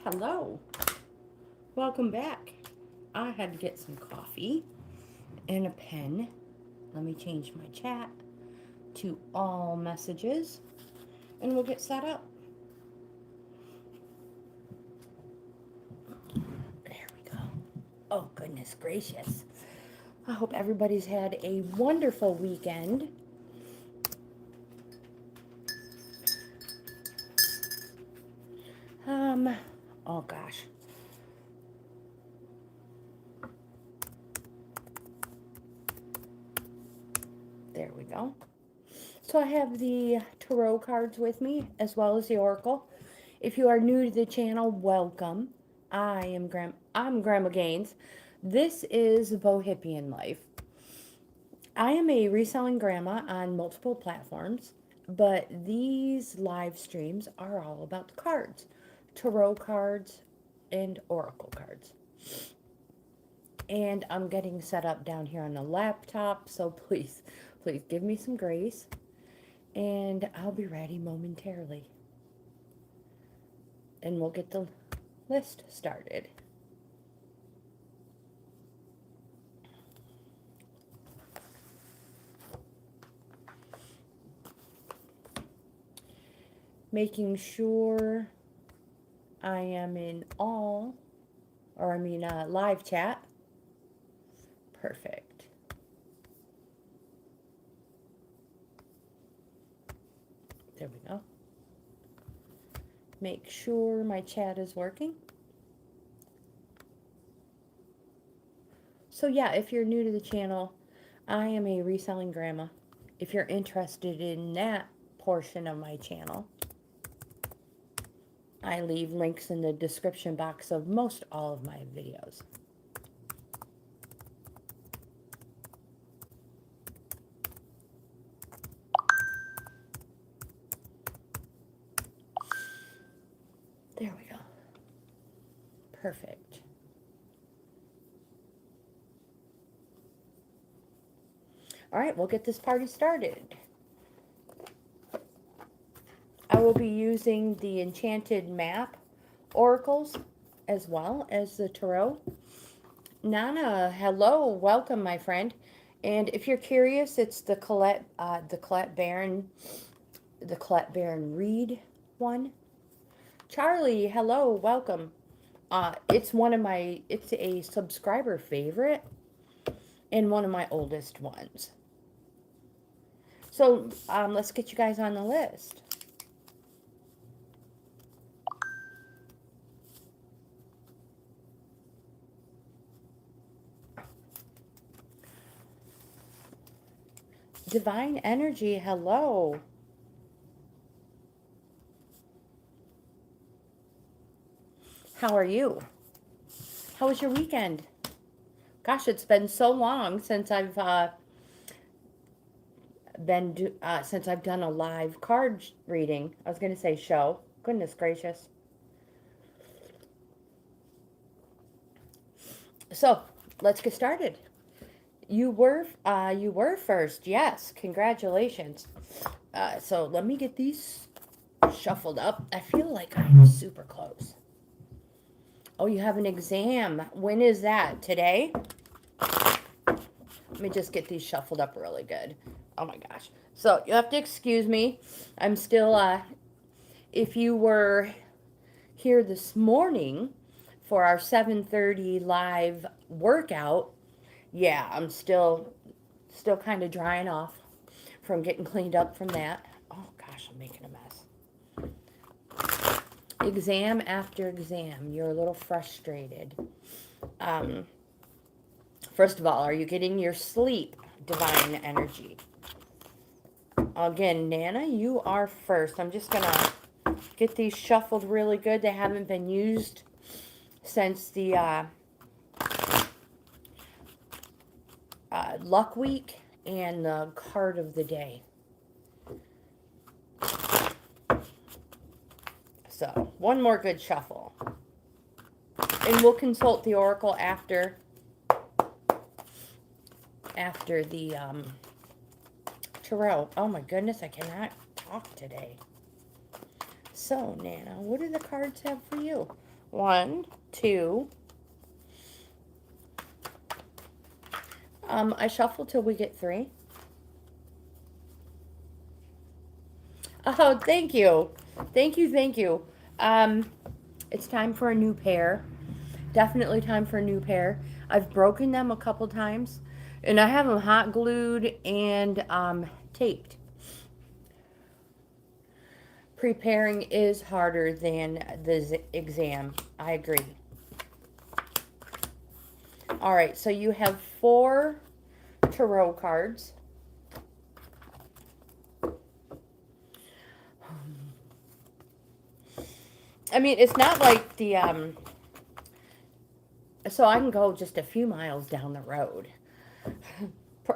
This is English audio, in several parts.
Hello. Welcome back. I had to get some coffee and a pen. Let me change my chat to all messages and we'll get set up. There we go. Oh, goodness gracious. I hope everybody's had a wonderful weekend. Um, oh gosh. There we go. So I have the tarot cards with me as well as the oracle. If you are new to the channel, welcome. I'm Grandma Gaines. This is Bohippian Life. I am a reselling grandma on multiple platforms, but these live streams are all about the cards, tarot cards and oracle cards. And I'm getting set up down here on the laptop, so please give me some grace and I'll be ready momentarily. And we'll get the list started. Making sure I am in live chat. Perfect. There we go. Make sure my chat is working. So yeah, if you're new to the channel, I am a reselling grandma. If you're interested in that portion of my channel, I leave links in the description box of most all of my videos. There we go. Perfect. All right, we'll get this party started. I will be using the Enchanted Map oracles as well as the tarot. Nana, hello, welcome, my friend. And if you're curious, it's the Colette Baron Reed one. Charlie, hello, welcome. It's a subscriber favorite and one of my oldest ones. So let's get you guys on the list. Divine Energy, hello. How are you? How was your weekend? Gosh, it's been so long since I've done a live card reading. I was going to say show. Goodness gracious. So, let's get started. You were first. Yes, congratulations. So let me get these shuffled up. I feel like I'm super close. Oh, you have an exam. When is that? Today? Let me just get these shuffled up really good. Oh my gosh. So you have to excuse me. I'm still, if you were here this morning for our 7:30 live workout, yeah, I'm still kind of drying off from getting cleaned up from that. Oh gosh, I'm making a mess. Exam after exam, you're a little frustrated. First of all, are you getting your sleep, Divine Energy? Again, Nana, you are first. I'm just going to get these shuffled really good. They haven't been used since the Luck Week and the card of the day. So, one more good shuffle. And we'll consult the oracle after the tarot. Oh my goodness, I cannot talk today. So, Nana, what do the cards have for you? One, two. I shuffle till we get three. Oh, thank you. Thank you, thank you. Um, it's time for a new pair. Definitely time for a new pair. I've broken them a couple times, and I have them hot glued and taped. Preparing is harder than the exam. I agree. All right, so you have four tarot cards. I mean, it's not like the so I can go just a few miles down the road,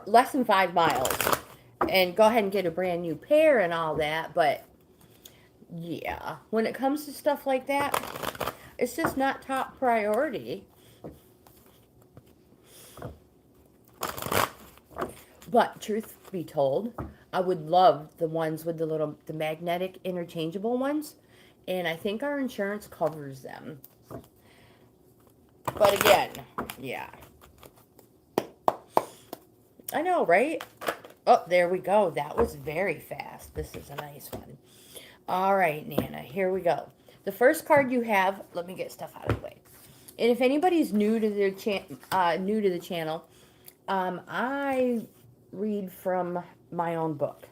less than 5 miles, and go ahead and get a brand new pair and all that. But yeah, when it comes to stuff like that, it's just not top priority. But truth be told, I would love the ones with the magnetic interchangeable ones, and I think our insurance covers them. But again, yeah. I know, right? Oh, there we go. That was very fast. This is a nice one. All right, Nana, here we go. The first card you have, let me get stuff out of the way. And if anybody's new to the channel, I read from my own book.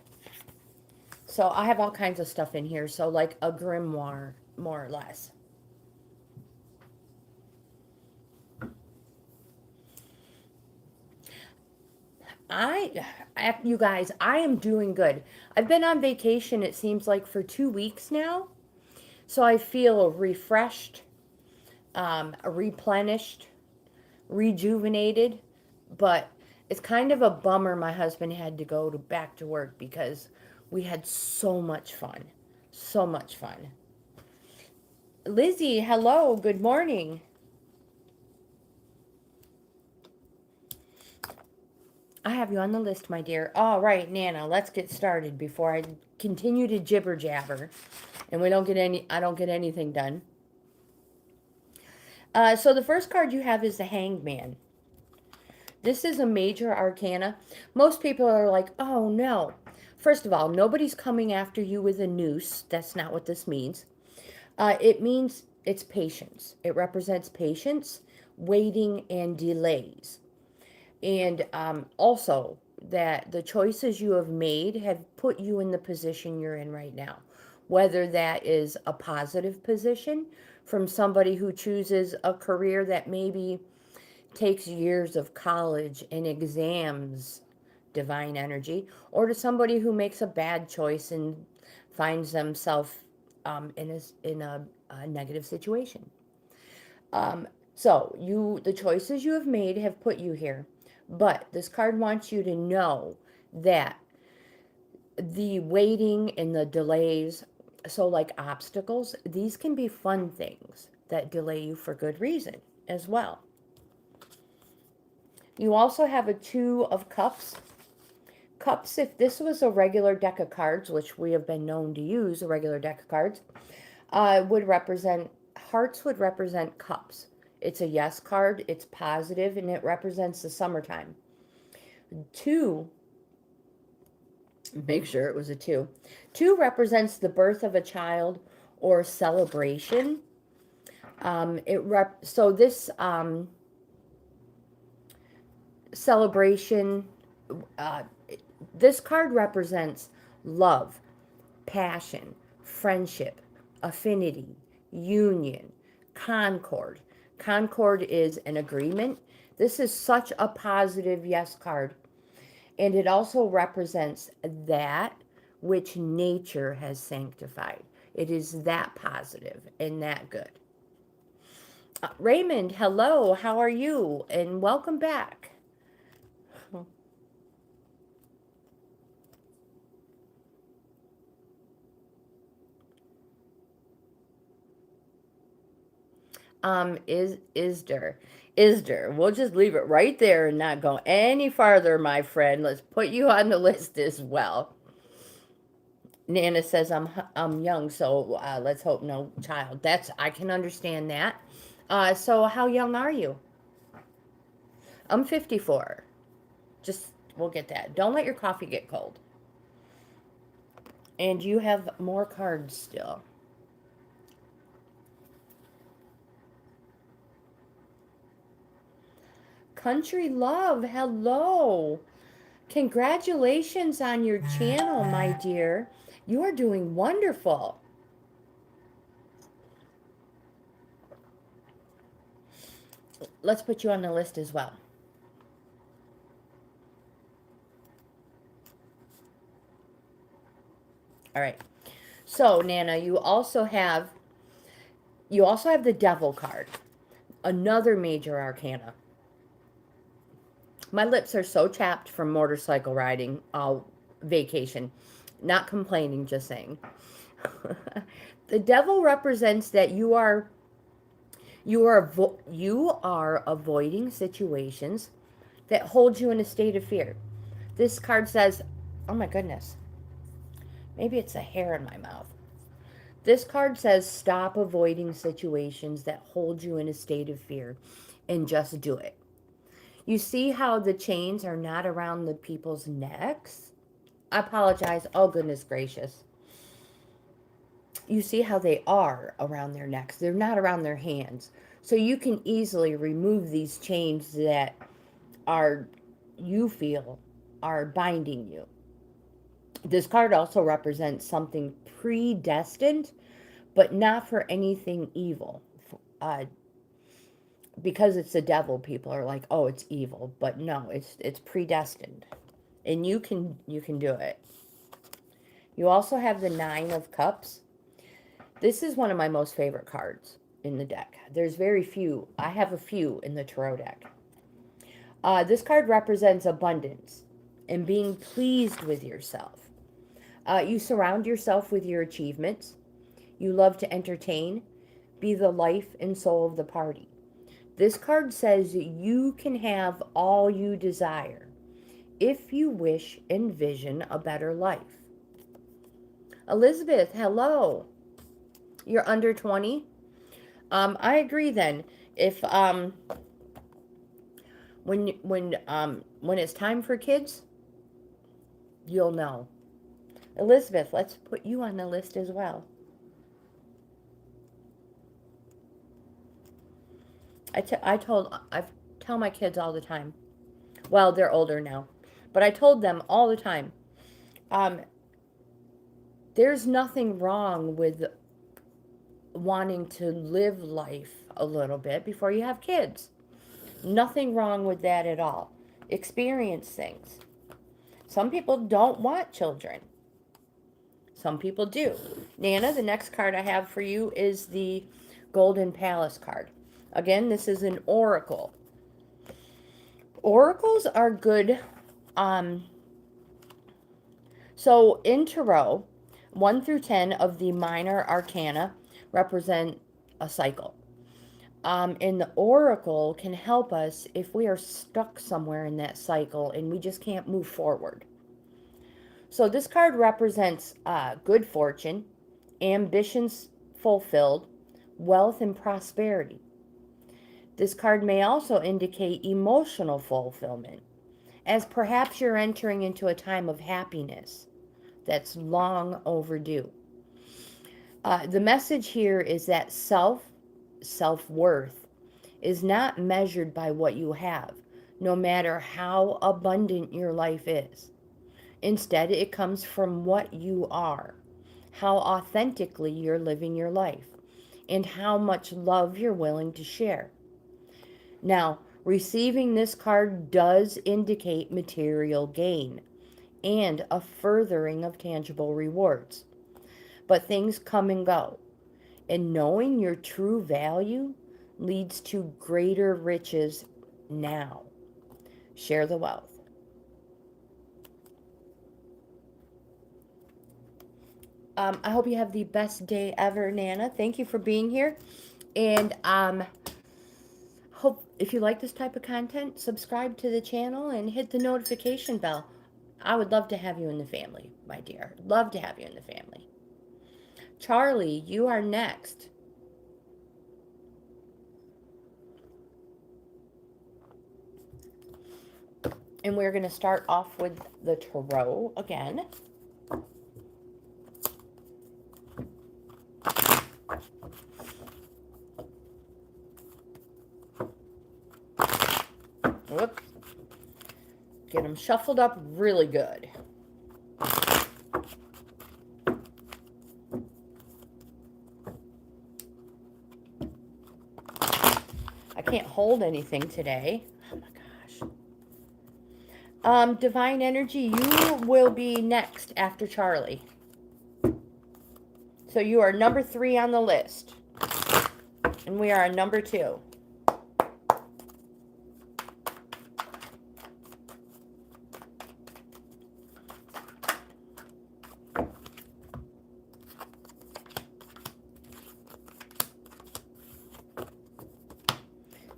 So I have all kinds of stuff in here. So like a grimoire, more or less. You guys, I am doing good. I've been on vacation, it seems like, for 2 weeks now. So I feel refreshed, replenished, rejuvenated. But it's kind of a bummer my husband had to go back to work because we had so much fun. So much fun. Lizzie, hello, good morning. I have you on the list, my dear. All right, Nana, let's get started before I continue to jibber jabber and I don't get anything done. So the first card you have is the Hanged Man. This is a major arcana. Most people are like, oh no. First of all, nobody's coming after you with a noose. That's not what this means. It means it's patience. It represents patience, waiting, and delays. And also that the choices you have made have put you in the position you're in right now. Whether that is a positive position from somebody who chooses a career that maybe takes years of college and exams, divine energy, or to somebody who makes a bad choice and finds themselves in a negative situation. So the choices you have made have put you here. But this card wants you to know that the waiting and the delays, so like obstacles, these can be fun things that delay you for good reason as well. You also have a Two of Cups. Cups, if this was a regular deck of cards, which we have been known to use, a regular deck of cards, hearts would represent cups. It's a yes card, it's positive, and it represents the summertime. Two, make sure it was a two. Two represents the birth of a child or celebration. This celebration, this card represents love, passion, friendship, affinity, union, concord. Concord is an agreement. This is such a positive yes card. And it also represents that which nature has sanctified. It is that positive and that good. Raymond, hello, how are you? And welcome back. Isder. We'll just leave it right there and not go any farther, my friend. Let's put you on the list as well. Nana says I'm young, so let's hope no child. I can understand that. So how young are you? I'm 54. Just we'll get that. Don't let your coffee get cold. And you have more cards still. Country Love, hello. Congratulations on your channel, my dear. You are doing wonderful. Let's put you on the list as well. All right. So, Nana, you also have the Devil card, another major arcana. My lips are so chapped from motorcycle riding all vacation. Not complaining, just saying. The Devil represents that you are avoiding situations that hold you in a state of fear. This card says, "Oh my goodness. Maybe it's a hair in my mouth." This card says, "Stop avoiding situations that hold you in a state of fear and just do it." You see how the chains are not around the people's necks? I apologize. Oh, goodness gracious. You see how they are around their necks. They're not around their hands. So you can easily remove these chains that are, you feel, are binding you. This card also represents something predestined, but not for anything evil. Uh, because it's the devil, people are like, "Oh, it's evil," but no, it's predestined, and you can do it. You also have the Nine of Cups. This is one of my most favorite cards in the deck. There's very few. I have a few in the tarot deck. This card represents abundance and being pleased with yourself. You surround yourself with your achievements. You love to entertain, be the life and soul of the party. This card says you can have all you desire if you wish and vision a better life. Elizabeth, hello. You're under 20? I agree then. If when it's time for kids, you'll know. Elizabeth, let's put you on the list as well. I tell my kids all the time. Well, they're older now, but I told them all the time. Um, there's nothing wrong with wanting to live life a little bit before you have kids. Nothing wrong with that at all. Experience things. Some people don't want children. Some people do. Nana, the next card I have for you is the Golden Palace card. Again, this is an oracle. Oracles are good. So in tarot, 1 through 10 of the minor arcana represent a cycle. And the oracle can help us if we are stuck somewhere in that cycle and we just can't move forward. So this card represents good fortune, ambitions fulfilled, wealth, and prosperity. This card may also indicate emotional fulfillment, as perhaps you're entering into a time of happiness that's long overdue. The message here is that self-worth is not measured by what you have, no matter how abundant your life is. Instead, it comes from what you are, how authentically you're living your life, and how much love you're willing to share. Now, receiving this card does indicate material gain and a furthering of tangible rewards. But things come and go, and knowing your true value leads to greater riches now. Share the wealth. I hope you have the best day ever, Nana. Thank you for being here. And hope if you like this type of content, subscribe to the channel and hit the notification bell. I would love to have you in the family, my dear. Love to have you in the family. Charlie, you are next. And we're going to start off with the tarot again. Whoops. Get them shuffled up really good. I can't hold anything today. Oh my gosh. Divine Energy, you will be next after Charlie. So you are number 3 on the list. And we are on number 2.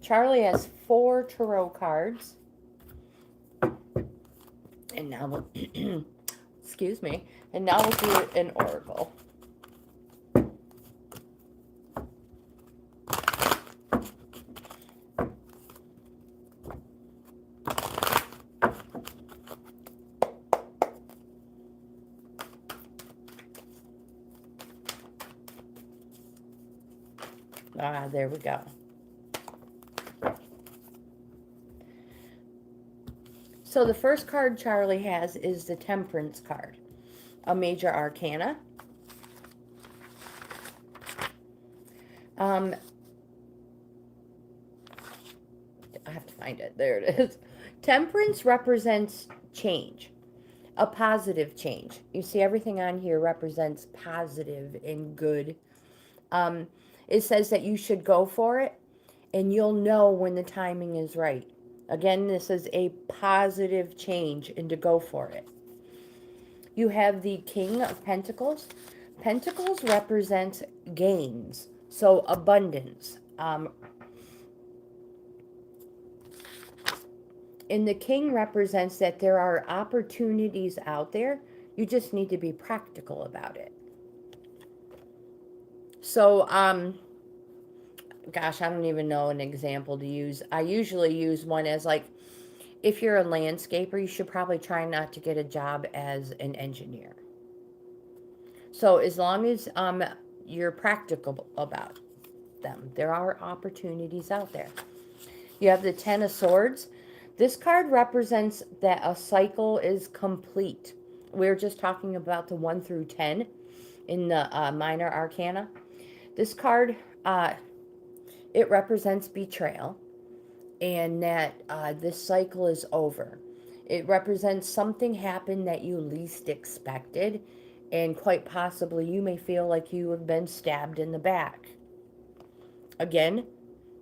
Charlie has 4 tarot cards. And now we'll, excuse me, and now we'll do an oracle. Ah, there we go. So the first card Charlie has is the Temperance card, a major arcana. I have to find it. There it is. Temperance represents change, a positive change. You see, everything on here represents positive and good. It says that you should go for it, and you'll know when the timing is right. Again, this is a positive change, and to go for it. You have the King of Pentacles. Pentacles represents gains, so abundance. And the King represents that there are opportunities out there. You just need to be practical about it. So, gosh, I don't even know an example to use. I usually use one as like, if you're a landscaper, you should probably try not to get a job as an engineer. So as long as you're practical about them, there are opportunities out there. You have the Ten of Swords. This card represents that a cycle is complete. We're just talking about the 1 through 10 in the minor arcana. This card, it represents betrayal, and that this cycle is over. It represents something happened that you least expected, and quite possibly you may feel like you have been stabbed in the back. Again,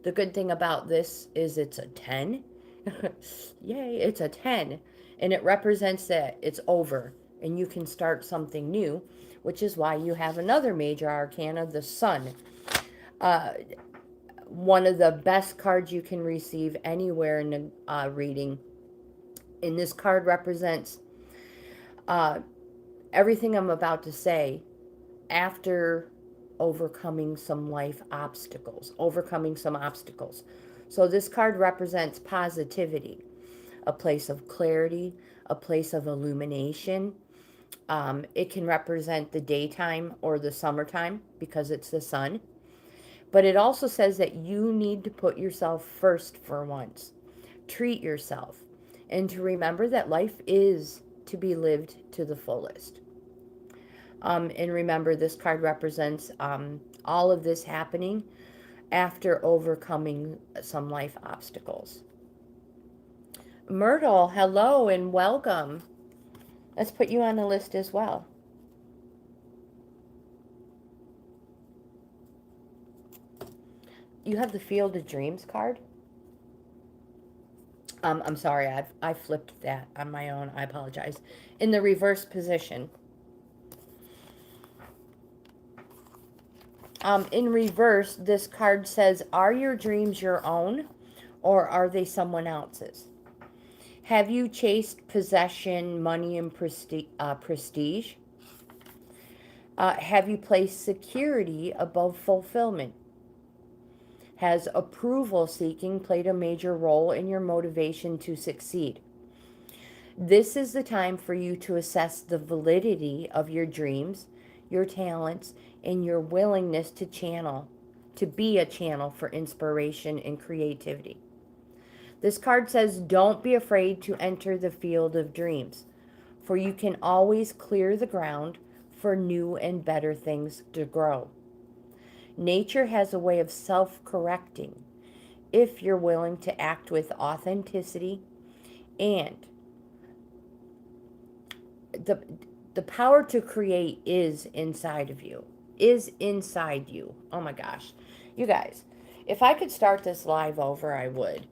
the good thing about this is it's a 10. Yay, it's a 10. And it represents that it's over and you can start something new, which is why you have another major arcana, the Sun. One of the best cards you can receive anywhere in a reading. And this card represents everything I'm about to say after overcoming some life obstacles, So this card represents positivity, a place of clarity, a place of illumination. It can represent the daytime or the summertime because it's the sun. But it also says that you need to put yourself first for once. Treat yourself. And to remember that life is to be lived to the fullest. And remember, this card represents all of this happening after overcoming some life obstacles. Myrtle, hello and welcome. Let's put you on the list as well. You have the Field of Dreams card. I'm sorry, I flipped that on my own. I apologize. In the reverse position. In reverse, this card says, are your dreams your own or are they someone else's? Have you chased possession, money, and prestige? Have you placed security above fulfillment? Has approval seeking played a major role in your motivation to succeed? This is the time for you to assess the validity of your dreams, your talents, and your willingness to be a channel for inspiration and creativity. This card says, don't be afraid to enter the field of dreams, for you can always clear the ground for new and better things to grow. Nature has a way of self-correcting if you're willing to act with authenticity, and the the power to create is inside of you. Is inside you. Oh my gosh. You guys, if I could start this live over, I would.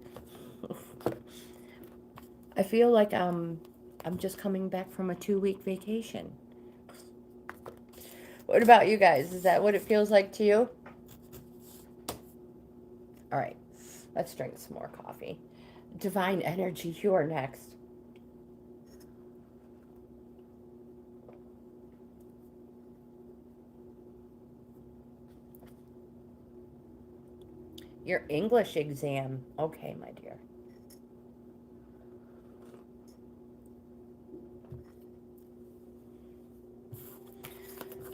I feel like I'm just coming back from a 2-week vacation. What about you guys? Is that what it feels like to you? All right. Let's drink some more coffee. Divine energy, you are next. Your English exam. Okay, my dear.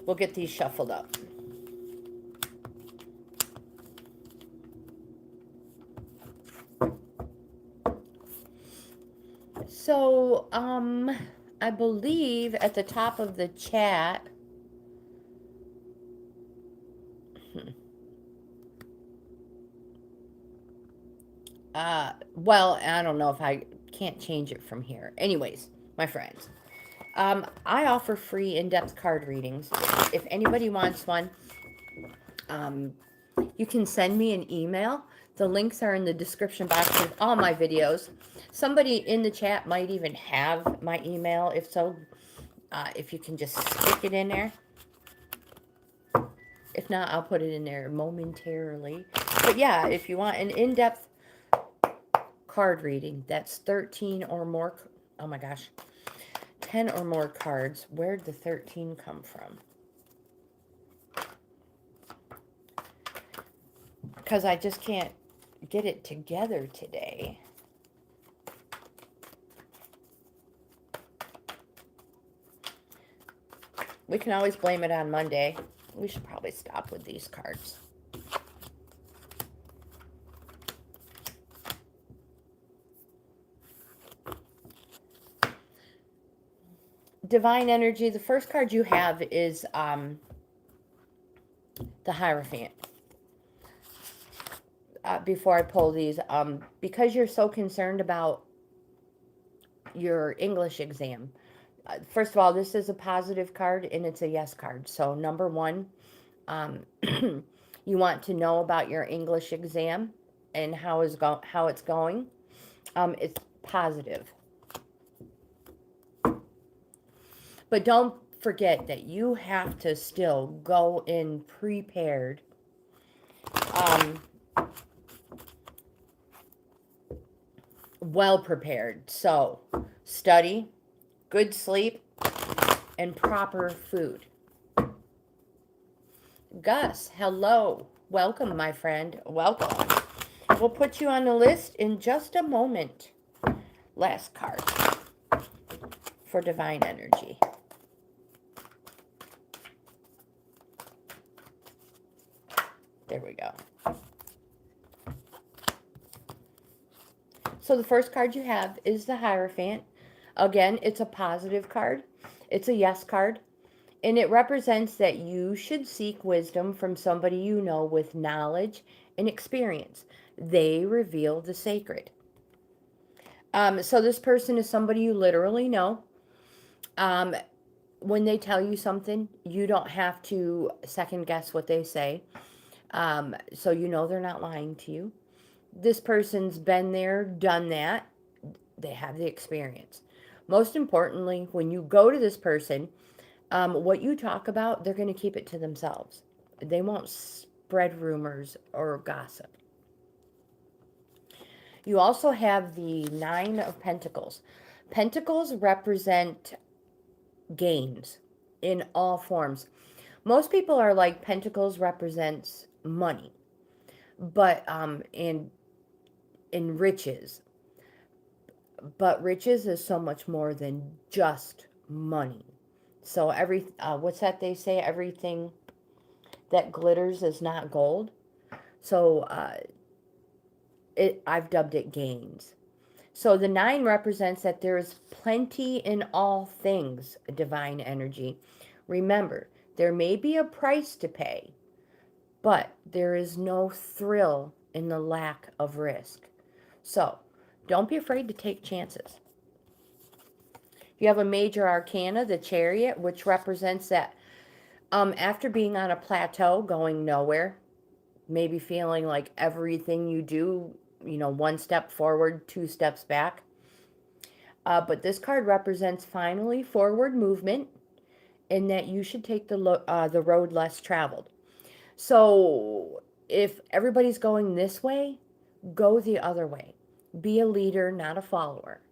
We'll get these shuffled up. So, I believe at the top of the chat, well, I don't know if I can't change it from here. Anyways, my friends, I offer free in-depth card readings. If anybody wants one, you can send me an email. The links are in the description box of all my videos. Somebody in the chat might even have my email. If so, if you can just stick it in there. If not, I'll put it in there momentarily. But yeah, if you want an in-depth card reading, that's 13 or more. Oh my gosh. 10 or more cards. Where'd the 13 come from? Because I just can't get it together today. We can always blame it on Monday. We should probably stop with these cards. Divine energy, the first card you have is the Hierophant. Before I pull these, because you're so concerned about your English exam, first of all, this is a positive card and it's a yes card. So number one, you want to know about your English exam and how it's going. It's positive. But don't forget that you have to still go in prepared. Well prepared. So, study, good sleep, and proper food. Gus, hello. Welcome, my friend. Welcome. We'll put you on the list in just a moment. Last card for divine energy. There we go. So the first card you have is the Hierophant. Again, it's a positive card. It's a yes card. And it represents that you should seek wisdom from somebody you know with knowledge and experience. They reveal the sacred. So this person is somebody you literally know. When they tell you something, you don't have to second guess what they say. So you know they're not lying to you. This person's been there, done that. They have the experience. Most importantly, when you go to this person, what you talk about, they're going to keep it to themselves. They won't spread rumors or gossip. You also have the Nine of Pentacles. Pentacles represent gains in all forms. Most people are like, Pentacles represents money, but in riches. But riches is so much more than just money. So what's that they say? Everything that glitters is not gold. So I've dubbed it gains. So the nine represents that there is plenty in all things, divine energy. Remember, there may be a price to pay, but there is no thrill in the lack of risk. So don't be afraid to take chances. You have a major arcana, the Chariot, which represents that after being on a plateau, going nowhere, maybe feeling like everything you do, one step forward, two steps back. But this card represents finally forward movement, in that you should take the road less traveled. So if everybody's going this way, go the other way. Be a leader, not a follower.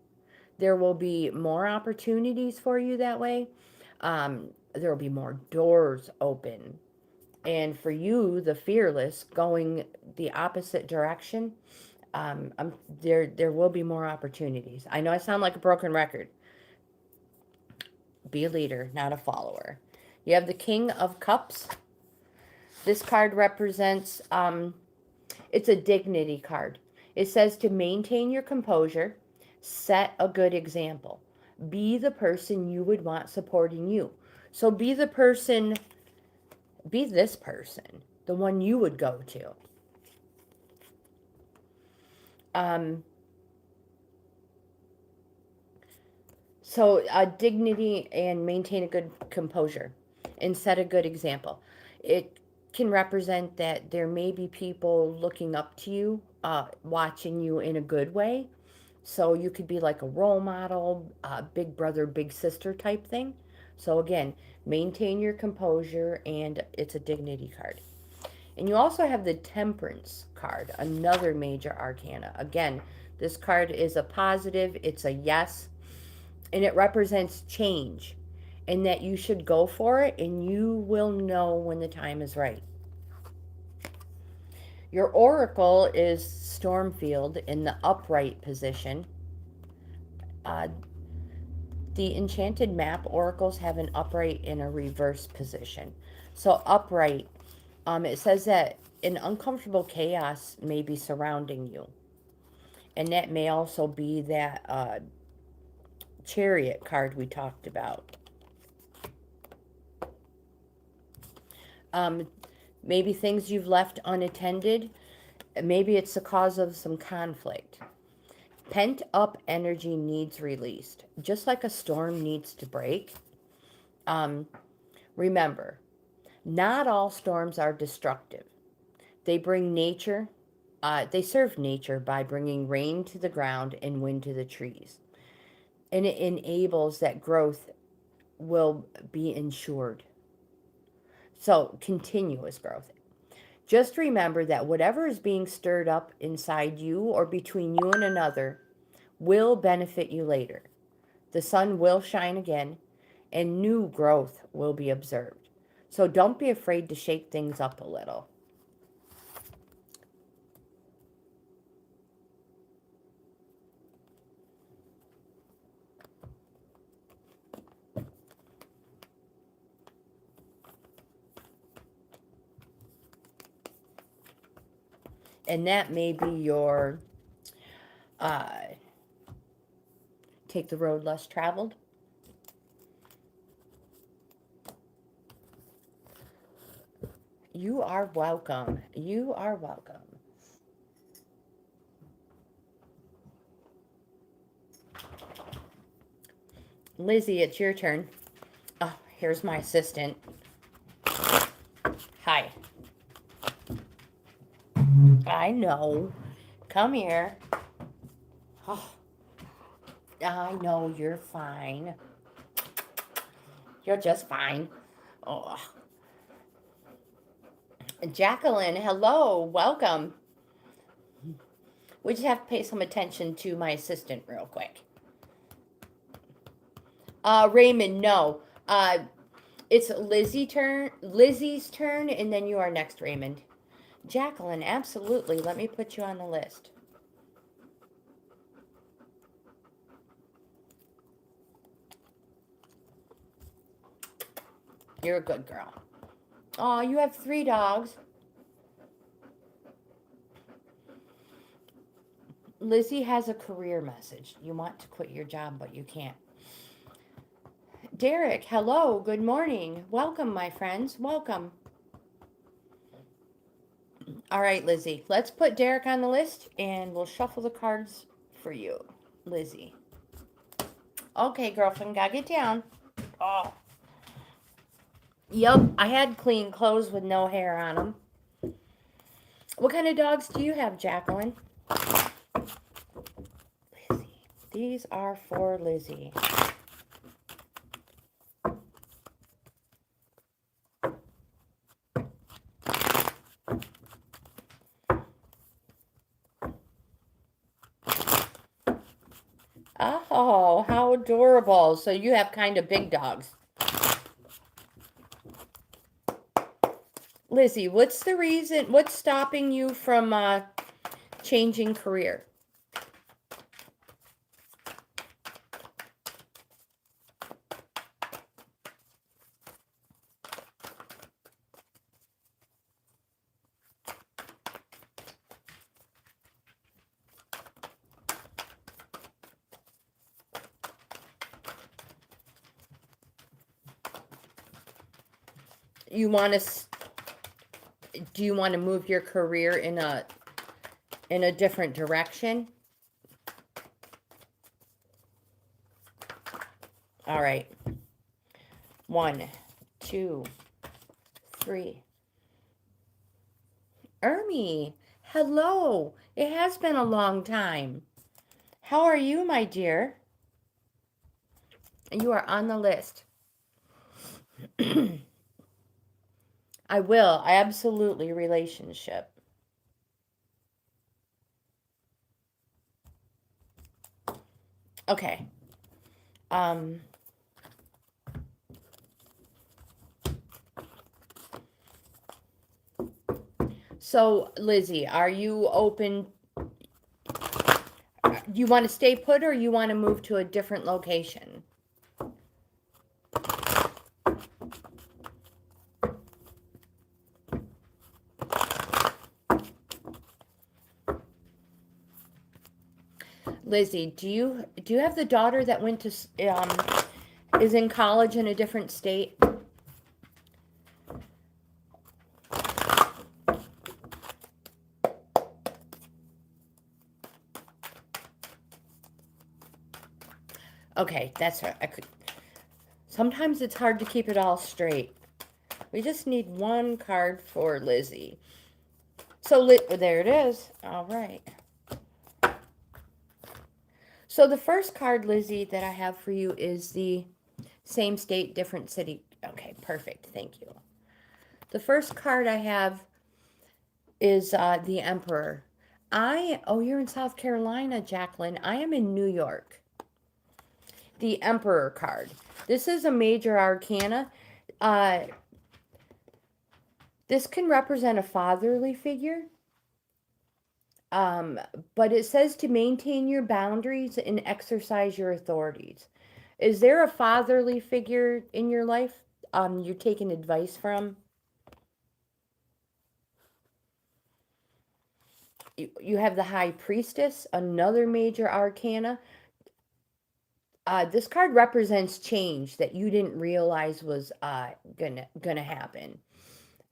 There will be more opportunities for you that way. There will be more doors open. And for you, the fearless, going the opposite direction, there will be more opportunities. I know I sound like a broken record. Be a leader, not a follower. You have the King of Cups. This card represents, it's a dignity card. It says to maintain your composure, set a good example. Be the person you would want supporting you. So be this person, the one you would go to. So dignity and maintain a good composure and set a good example. It can represent that there may be people looking up to you, watching you in a good way. So you could be like a role model, big brother, big sister type thing. So again, maintain your composure, and it's a dignity card. And you also have the Temperance card, another major arcana. Again, this card is a positive, it's a yes, and it represents change, and that you should go for it, and you will know when the time is right. Your oracle is Stormfield in the upright position. The enchanted map oracles have an upright and a reverse position. So upright, it says that an uncomfortable chaos may be surrounding you. And that may also be that Chariot card we talked about. Maybe things you've left unattended. Maybe it's the cause of some conflict. Pent up energy needs released, just like a storm needs to break. Remember, not all storms are destructive. They bring nature. They serve nature by bringing rain to the ground and wind to the trees. And it enables that growth will be ensured. So, continuous growth. Just remember that whatever is being stirred up inside you or between you and another will benefit you later. The sun will shine again, and new growth will be observed. So don't be afraid to shake things up a little. And that may be your take the road less traveled. You are welcome. You are welcome. Lizzie, it's your turn. Oh, here's my assistant. Hi. I know. Come here. Oh, I know you're fine. You're just fine. Oh. Jacqueline, hello. Welcome. We just have to pay some attention to my assistant real quick. Raymond, no. It's Lizzie's turn, and then you are next, Raymond. Jacqueline, absolutely. Let me put you on the list. You're a good girl. Oh, you have 3 dogs. Lizzie has a career message. You want to quit your job, but you can't. Derek, hello. Good morning. Welcome, my friends. Welcome. All right, Lizzie. Let's put Derek on the list, and we'll shuffle the cards for you, Lizzie. Okay, girlfriend, gotta get down. Oh. Yep, I had clean clothes with no hair on them. What kind of dogs do you have, Jacqueline? Lizzie. These are for Lizzie. Oh, how adorable. So you have kind of big dogs. Lizzie, what's the reason, what's stopping you from changing career? You want to, do you want to move your career in a different direction? All right. 1, 2, 3. Ermi, hello. It has been a long time. How are you, my dear? You are on the list. I will. Absolutely. Relationship. Okay. So, Lizzie, are you open? You want to stay put, or you want to move to a different location? Lizzie, do you have the daughter that went to is in college in a different state? Okay, that's right. Sometimes it's hard to keep it all straight. We just need one card for Lizzie. So there it is. All right. So the first card, Lizzie, that I have for you is the same state, different city. Okay, perfect. Thank you. The first card I have is the Emperor. Oh, you're in South Carolina, Jacqueline. I am in New York. The Emperor card. This is a major arcana. This can represent a fatherly figure. But it says to maintain your boundaries and exercise your authorities. Is there a fatherly figure in your life you're taking advice from? You have the High Priestess, another major arcana. This card represents change that you didn't realize was gonna happen.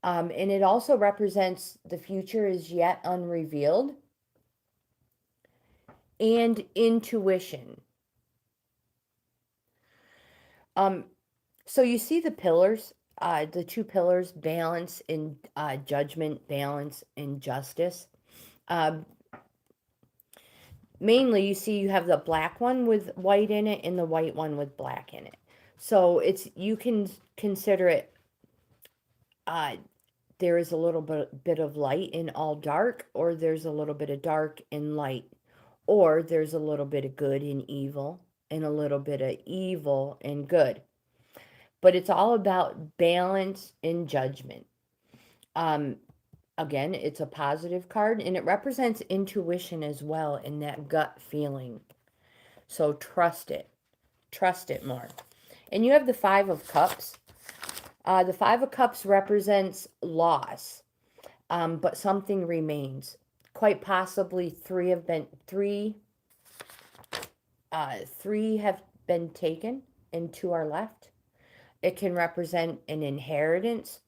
And it also represents the future is yet unrevealed. And intuition. So you see the pillars, the 2 pillars, balance and judgment, balance and justice. Mainly you see you have the black one with white in it and the white one with black in it. So you can consider it there is a little bit of light in all dark, or there's a little bit of dark and light, or there's a little bit of good and evil, and a little bit of evil and good. But it's all about balance and judgment. Um, Again, it's a positive card, and it represents intuition as well, and that gut feeling. So trust it. Trust it more. And you have the Five of Cups. The Five of Cups represents loss, but something remains. Quite possibly three have been taken, and two are left. It can represent an inheritance,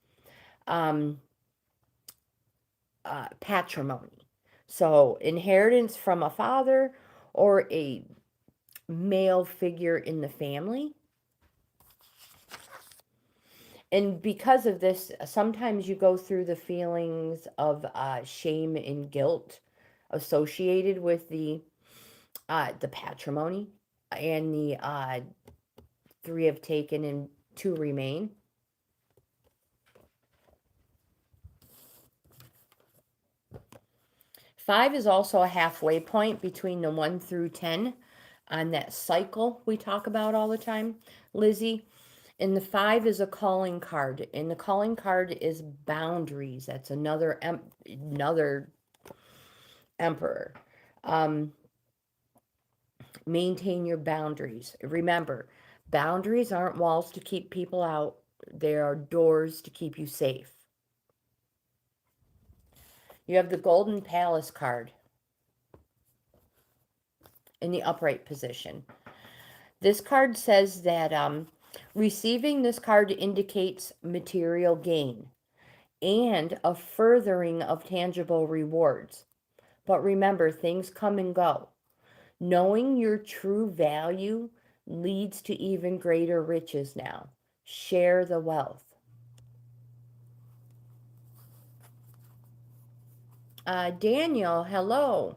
patrimony. So inheritance from a father or a male figure in the family. And because of this, sometimes you go through the feelings of shame and guilt associated with the patrimony, and the three have taken and two remain. Five is also a halfway point between the 1 through 10 on that cycle we talk about all the time, Lizzie. And the five is a calling card, and the calling card is boundaries. That's another emperor. Maintain your boundaries. Remember, boundaries aren't walls to keep people out. They are doors to keep you safe. You have the Golden Palace card in the upright position. This card says that receiving this card indicates material gain and a furthering of tangible rewards. But remember, things come and go. Knowing your true value leads to even greater riches now. Share the wealth. Daniel, hello.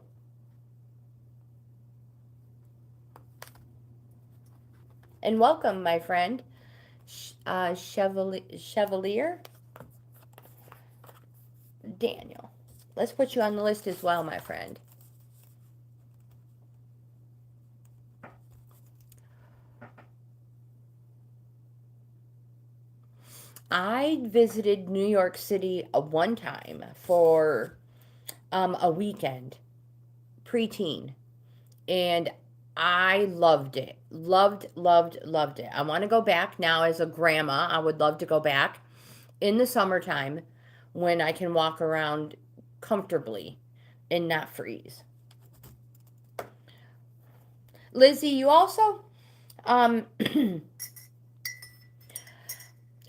And welcome, my friend. Chevalier. Daniel. Let's put you on the list as well, my friend. I visited New York City one time for a weekend, preteen, and I loved it. Loved it. I want to go back now as a grandma. I would love to go back in the summertime when I can walk around comfortably and not freeze. Lizzie, you also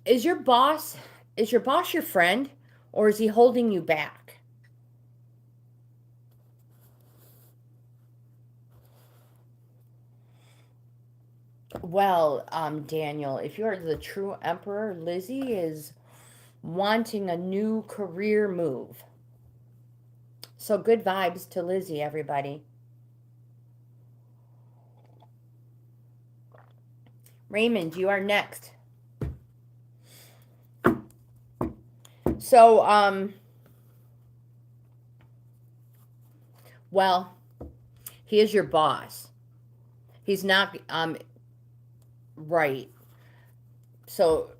is your boss your friend, or is he holding you back? Well, Daniel, if you're the true emperor, Lizzie is wanting a new career move. So good vibes to Lizzie, everybody. Raymond, you are next. So, well, he is your boss. He's not, right. So,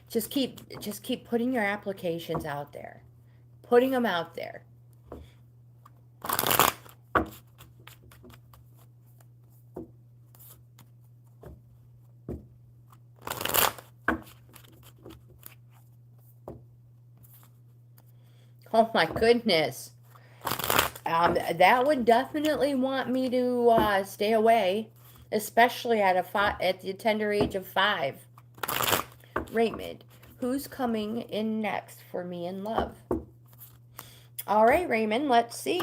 just keep putting your applications out there. Putting them out there. Oh my goodness. That would definitely want me to stay away, especially at the tender age of 5. Raymond, who's coming in next for me in love? All right, Raymond, let's see.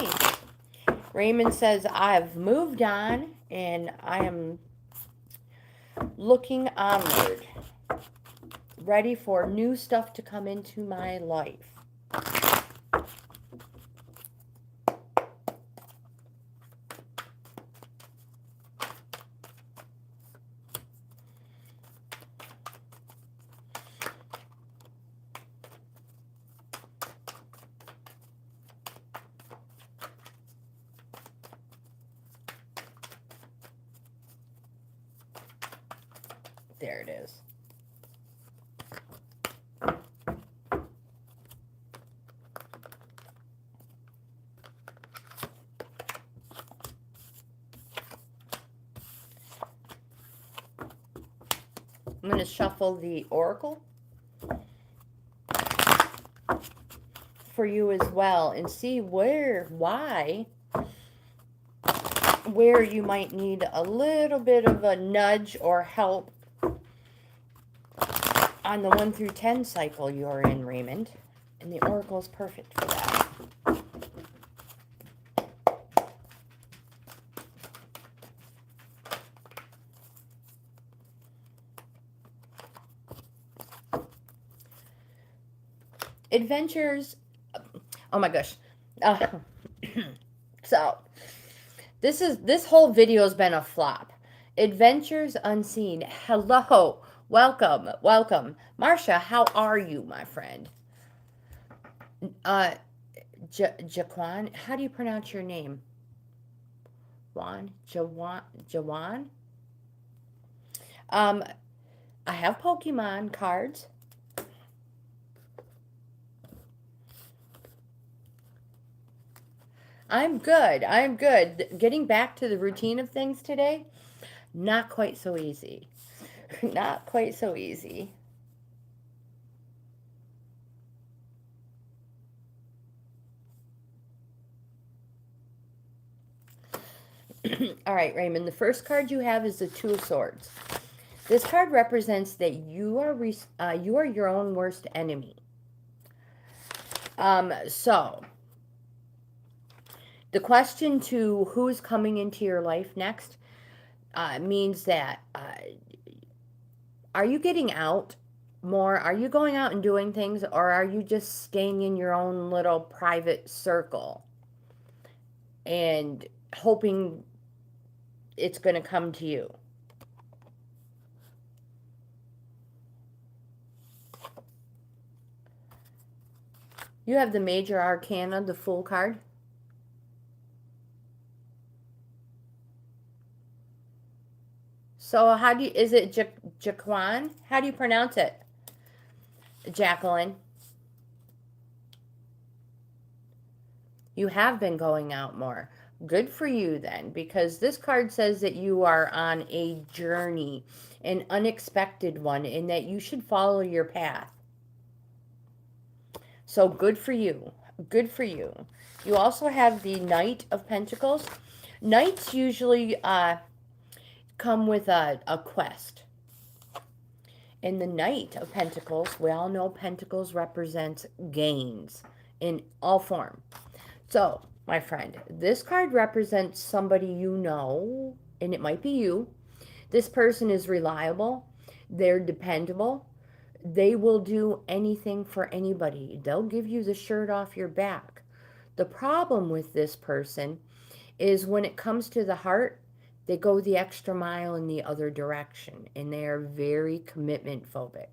Raymond says, I've moved on and I am looking onward, ready for new stuff to come into my life. There it is. I'm going to shuffle the oracle for you as well and see where you might need a little bit of a nudge or help on the 1 through 10 cycle you're in, Raymond. And the oracle is perfect for that. Adventures. Oh my gosh. So this whole video has been a flop. Adventures Unseen. Hello. Welcome. Marcia, how are you, my friend? Jaquan, how do you pronounce your name? Jawan? I have Pokemon cards. I'm good. Getting back to the routine of things today, not quite so easy. Not quite so easy. All right, Raymond, the first card you have is the Two of Swords. This card represents that you are your own worst enemy. So the question to who's coming into your life next means that are you getting out more? Are you going out and doing things, or are you just staying in your own little private circle and hoping it's going to come to you? You have the Major Arcana, the Fool card. So how do you, is it Jaquan? How do you pronounce it? Jacqueline. You have been going out more. Good for you then, because this card says that you are on a journey, an unexpected one, and that you should follow your path. So good for you. Good for you. You also have the Knight of Pentacles. Knights usually come with a quest. And the Knight of Pentacles, we all know Pentacles represents gains in all form. So, my friend, this card represents somebody you know, and it might be you. This person is reliable. They're dependable. They will do anything for anybody. They'll give you the shirt off your back. The problem with this person is when it comes to the heart, they go the extra mile in the other direction, and they are very commitment phobic.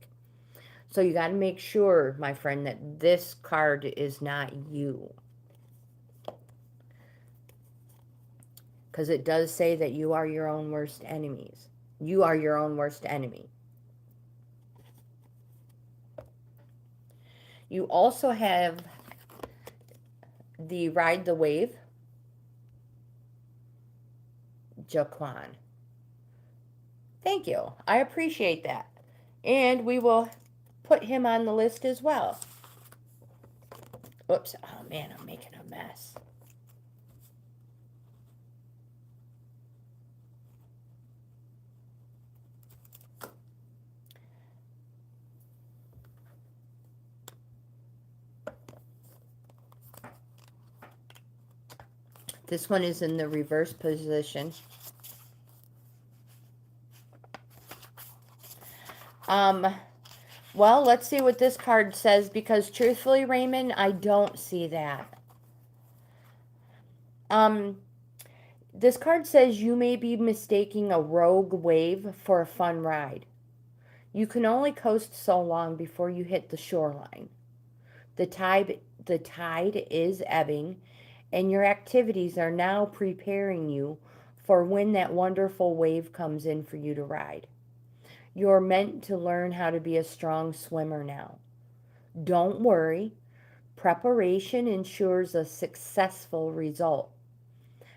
So you got to make sure, my friend, that this card is not you. Because it does say that you are your own worst enemies. You are your own worst enemy. You also have the Ride the Wave, Jaquan. Thank you. I appreciate that. And we will put him on the list as well. Oops. Oh, man, I'm making a mess. This one is in the reverse position. Well, let's see what this card says, because truthfully, Raymond, I don't see that. This card says you may be mistaking a rogue wave for a fun ride. You can only coast so long before you hit the shoreline. The tide is ebbing, and your activities are now preparing you for when that wonderful wave comes in for you to ride. You're meant to learn how to be a strong swimmer now. Don't worry, preparation ensures a successful result.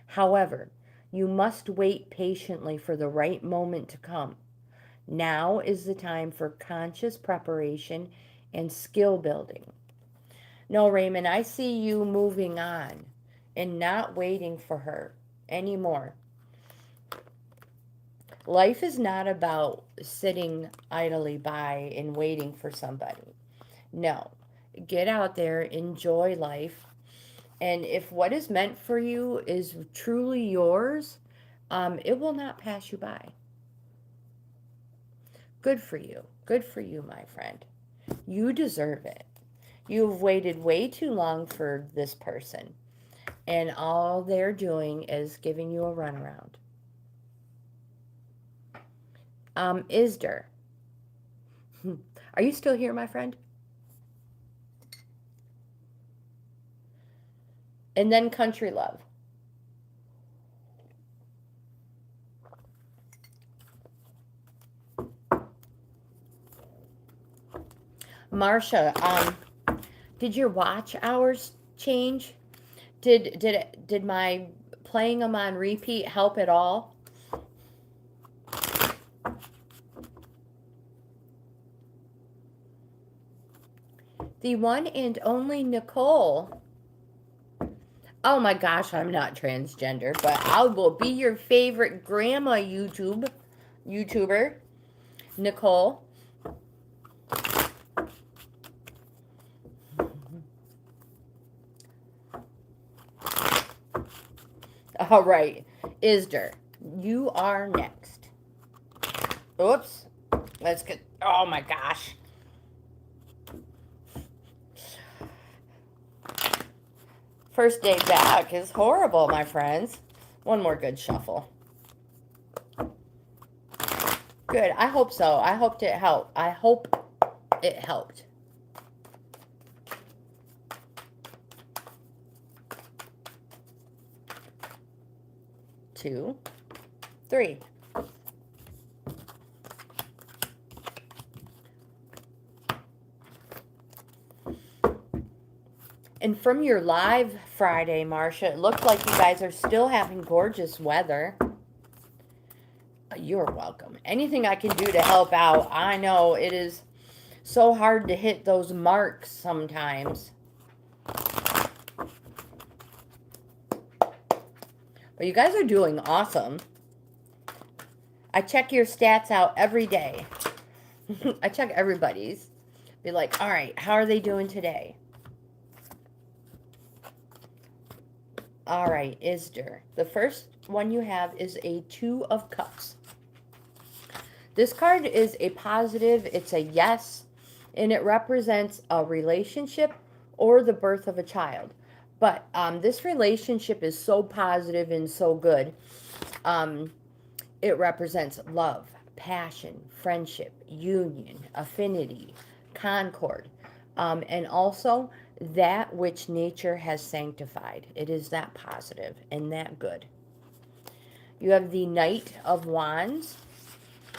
However, you must wait patiently for the right moment to come. Now is the time for conscious preparation and skill building. No, Raymond, I see you moving on and not waiting for her anymore. Life is not about sitting idly by and waiting for somebody. No. Get out there, enjoy life, and if what is meant for you is truly yours, it will not pass you by. Good for you. Good for you, my friend. You deserve it. You've waited way too long for this person, and all they're doing is giving you a runaround. Isder. Are you still here, my friend? And then Country Love. Marcia, did your watch hours change? Did my playing them on repeat help at all? The one and only Nicole. Oh my gosh, I'm not transgender, but I will be your favorite grandma YouTuber, Nicole. All right, Isder, you are next. Oops, let's get. Oh my gosh. First day back is horrible, my friends. One more good shuffle. Good. I hope so. I hope it helped. I hope it helped. Two, three. And from your live Friday, Marcia, it looks like you guys are still having gorgeous weather. You're welcome. Anything I can do to help out. I know it is so hard to hit those marks sometimes. But you guys are doing awesome. I check your stats out every day. I check everybody's. Be like, all right, how are they doing today? All right, Isder. The first one you have is a Two of Cups. This card is a positive. It's a yes, and it represents a relationship or the birth of a child. But this relationship is so positive and so good. It represents love, passion, friendship, union, affinity, concord, and also that which nature has sanctified. It is that positive and that good. You have the Knight of Wands,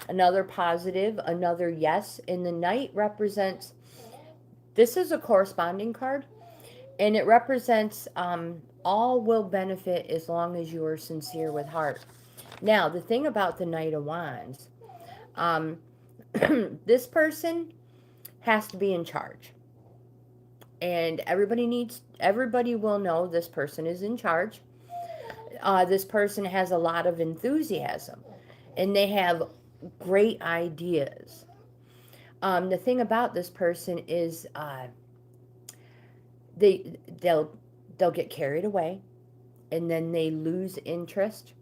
another positive, another yes. And the Knight represents, this is a corresponding card, and it represents all will benefit as long as you are sincere with heart. Now, the thing about the Knight of Wands, this person has to be in charge. And everybody will know this person is in charge. This person has a lot of enthusiasm, and they have great ideas. The thing about this person is they'll get carried away, and then they lose interest.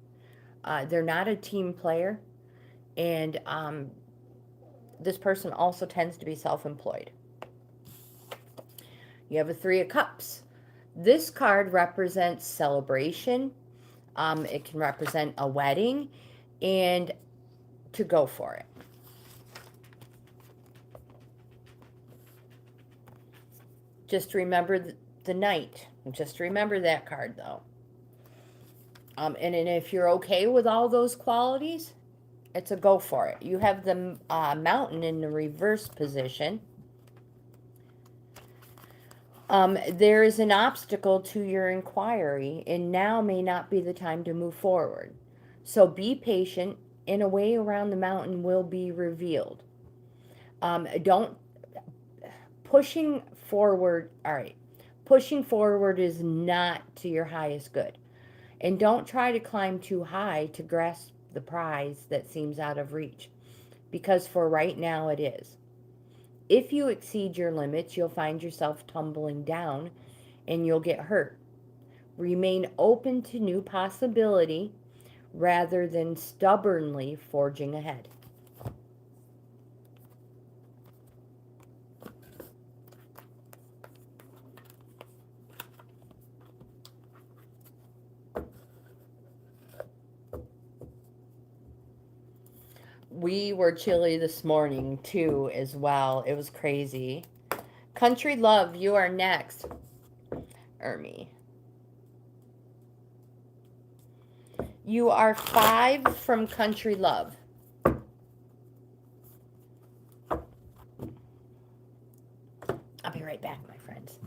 They're not a team player, and this person also tends to be self-employed. You have a Three of Cups. This card represents celebration. It can represent a wedding, and to go for it. Just remember the Knight. Just remember that card, though. And if you're okay with all those qualities, It's a go for it. You have the mountain in the reverse position. There is an obstacle to your inquiry, and now may not be the time to move forward. So be patient, and a way around the mountain will be revealed. Don't pushing forward. All right, pushing forward is not to your highest good, and don't try to climb too high to grasp the prize that seems out of reach, because for right now it is. If you exceed your limits, you'll find yourself tumbling down and you'll get hurt. Remain open to new possibility rather than stubbornly forging ahead. We were chilly this morning too, as well. It was crazy. Country Love, you are next. Ermi. You are 5 from Country Love. I'll be right back, my friends.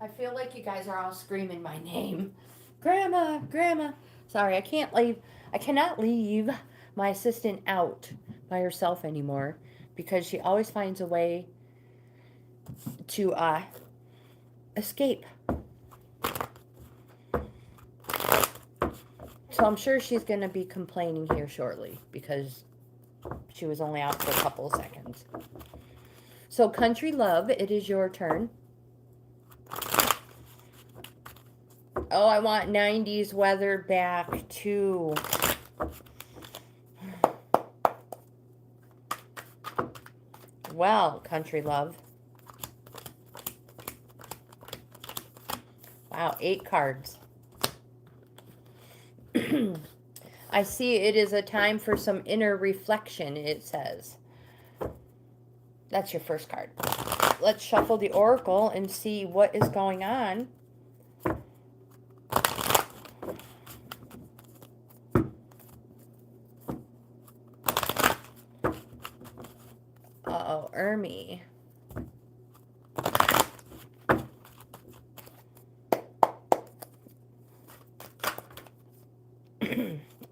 I feel like you guys are all screaming my name. Grandma, Grandma. Sorry, I cannot leave my assistant out by herself anymore because she always finds a way to escape. So I'm sure she's going to be complaining here shortly because she was only out for a couple of seconds. So Country Love, it is your turn. Oh, I want 90s weather back too. Well, Country Love. Wow, 8 cards. I see it is a time for some inner reflection, it says. That's your first card. Let's shuffle the oracle and see what is going on. Uh-oh, Ermi.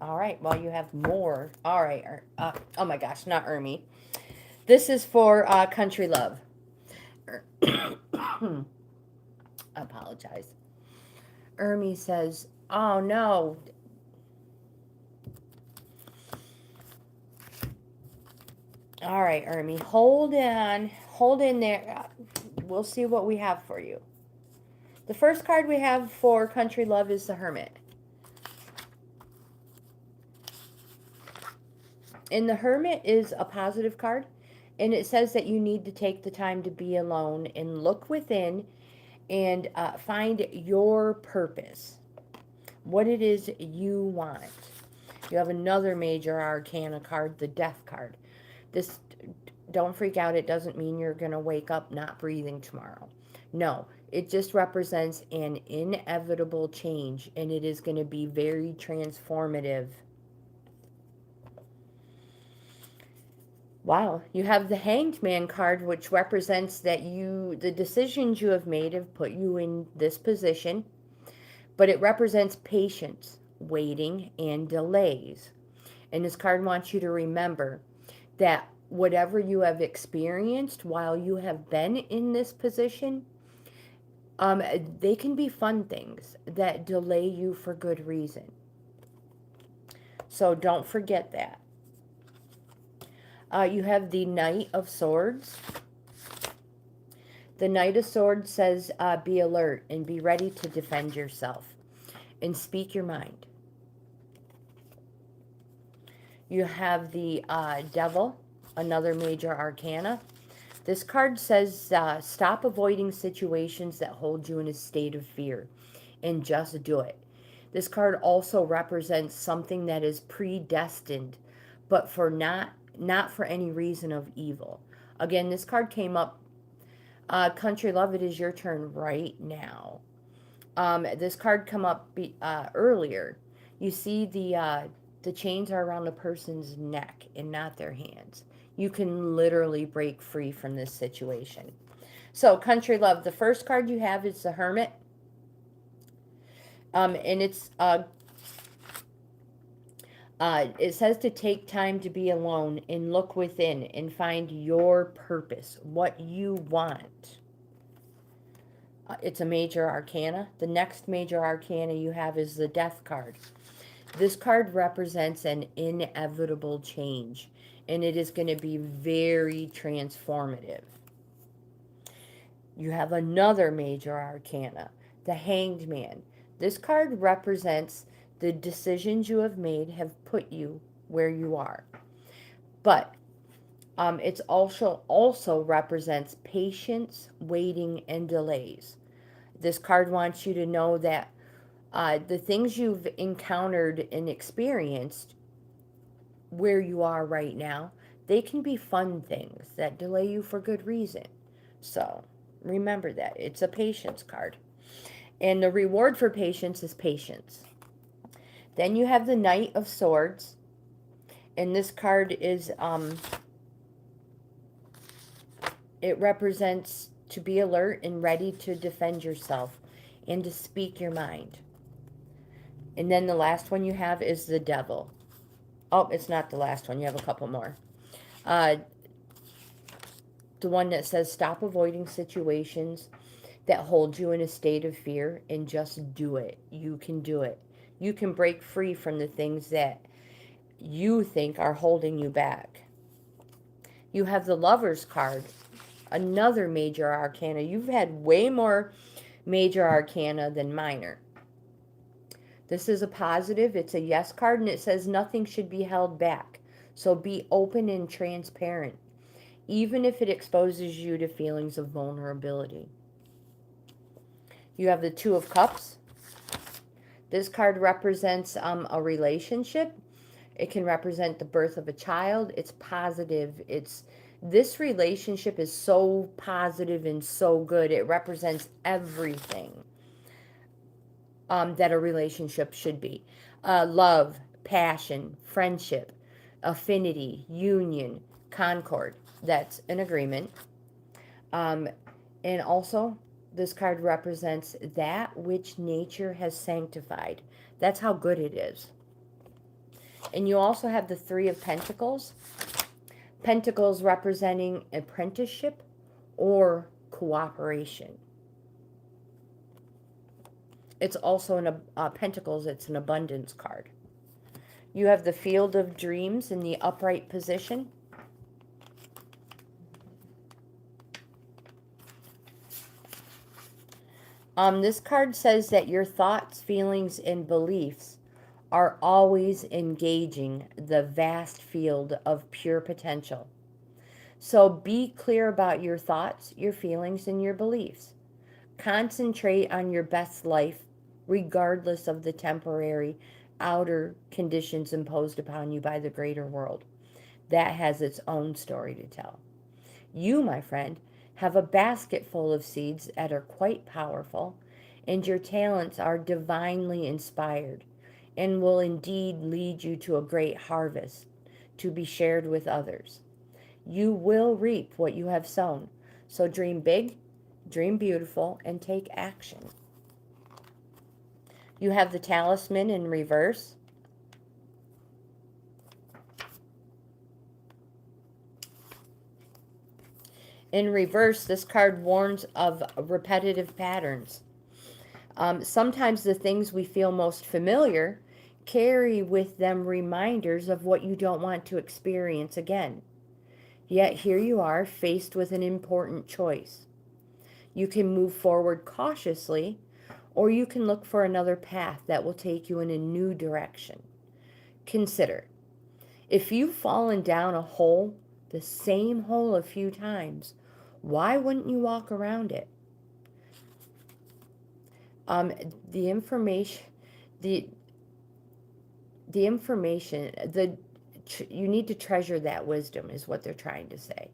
All right, well, you have more. All right, oh my gosh, not Ermi. This is for Country Love. I apologize. Ermi says, oh no. All right, Ermi, hold on. Hold in there. We'll see what we have for you. The first card we have for Country Love is the Hermit. And the Hermit is a positive card. And it says that you need to take the time to be alone and look within and find your purpose, what it is you want. You have another major arcana card, the death card. This, don't freak out, it doesn't mean you're going to wake up not breathing tomorrow. No, it just represents an inevitable change, and it is going to be very transformative. Wow, you have the Hanged Man card, which represents that the decisions you have put you in this position, but it represents patience, waiting, and delays. And this card wants you to remember that whatever you have experienced while you have been in this position, they can be fun things that delay you for good reason. So don't forget that. You have the Knight of Swords. The Knight of Swords says, be alert and be ready to defend yourself and speak your mind. You have the Devil, another major arcana. This card says, stop avoiding situations that hold you in a state of fear and just do it. This card also represents something that is predestined, but for not for any reason of evil. Again, this card came up. Country Love, it is your turn right now. This card come up earlier. You see the chains are around the person's neck and not their hands. You can literally break free from this situation. So, Country Love, the first card you have is the Hermit. And it says to take time to be alone and look within and find your purpose, what you want. It's a major arcana. The next major arcana you have is the Death card. This card represents an inevitable change, and it is going to be very transformative. You have another major arcana, the Hanged Man. This card represents the decisions you have made have put you where you are. But it's also represents patience, waiting, and delays. This card wants you to know that the things you've encountered and experienced where you are right now, they can be fun things that delay you for good reason. So remember that. It's a patience card. And the reward for patience is patience. Then you have the Knight of Swords. And this card is, it represents to be alert and ready to defend yourself and to speak your mind. And then the last one you have is the Devil. Oh, it's not the last one. You have a couple more. The one that says stop avoiding situations that hold you in a state of fear and just do it. You can do it. You can break free from the things that you think are holding you back. You have the Lover's card, another major arcana. You've had way more major arcana than minor. This is a positive. It's a yes card, and it says nothing should be held back. So be open and transparent, even if it exposes you to feelings of vulnerability. You have the Two of Cups. This card represents a relationship. It can represent the birth of a child. It's positive. This relationship is so positive and so good. It represents everything that a relationship should be. Love, passion, friendship, affinity, union, concord. That's an agreement. And also, this card represents that which nature has sanctified. That's how good it is. And you also have the Three of Pentacles. Pentacles representing apprenticeship or cooperation. It's also Pentacles, it's an abundance card. You have the Field of Dreams in the upright position. This card says that your thoughts, feelings, and beliefs are always engaging the vast field of pure potential. So be clear about your thoughts, your feelings, and your beliefs. Concentrate on your best life, regardless of the temporary outer conditions imposed upon you by the greater world. That has its own story to tell. You, my friend, have a basket full of seeds that are quite powerful, and your talents are divinely inspired and will indeed lead you to a great harvest to be shared with others. You will reap what you have sown. So dream big, dream beautiful, and take action. You have the talisman in reverse. In reverse, this card warns of repetitive patterns. Sometimes the things we feel most familiar carry with them reminders of what you don't want to experience again. Yet here you are, faced with an important choice. You can move forward cautiously, or you can look for another path that will take you in a new direction. Consider, if you've fallen down a hole, the same hole a few times, why wouldn't you walk around it? The information, the information, you need to treasure that wisdom is what they're trying to say.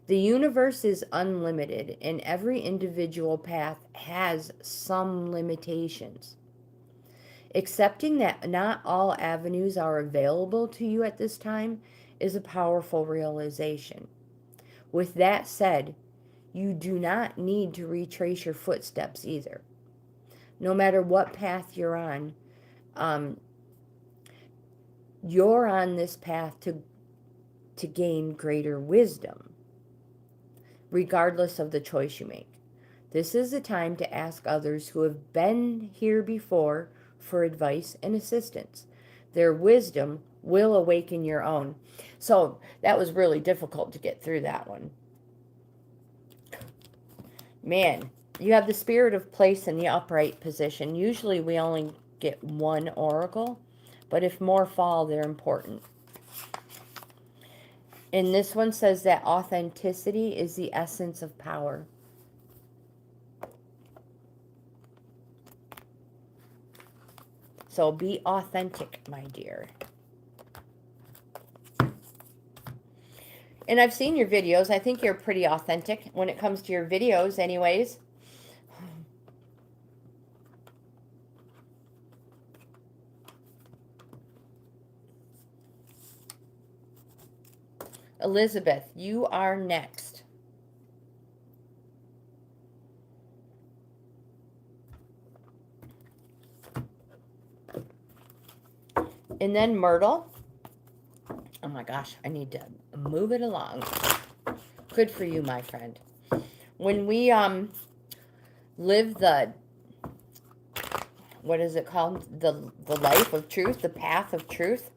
The universe is unlimited, and every individual path has some limitations. Accepting that not all avenues are available to you at this time is a powerful realization. With that said, you do not need to retrace your footsteps either. No matter what path you're on this path to gain greater wisdom, regardless of the choice you make. This is the time to ask others who have been here before for advice and assistance. Their wisdom will awaken your own. So that was really difficult to get through that one. Man, you have the spirit of place in the upright position. Usually we only get one oracle, but if more fall, they're important. And this one says that authenticity is the essence of power. So be authentic, my dear. And I've seen your videos. I think you're pretty authentic when it comes to your videos anyways. Elizabeth, you are next. And then Myrtle. Oh my gosh, I need to move it along. Good for you, my friend. When we live the, what is it called? The life of truth, the path of truth.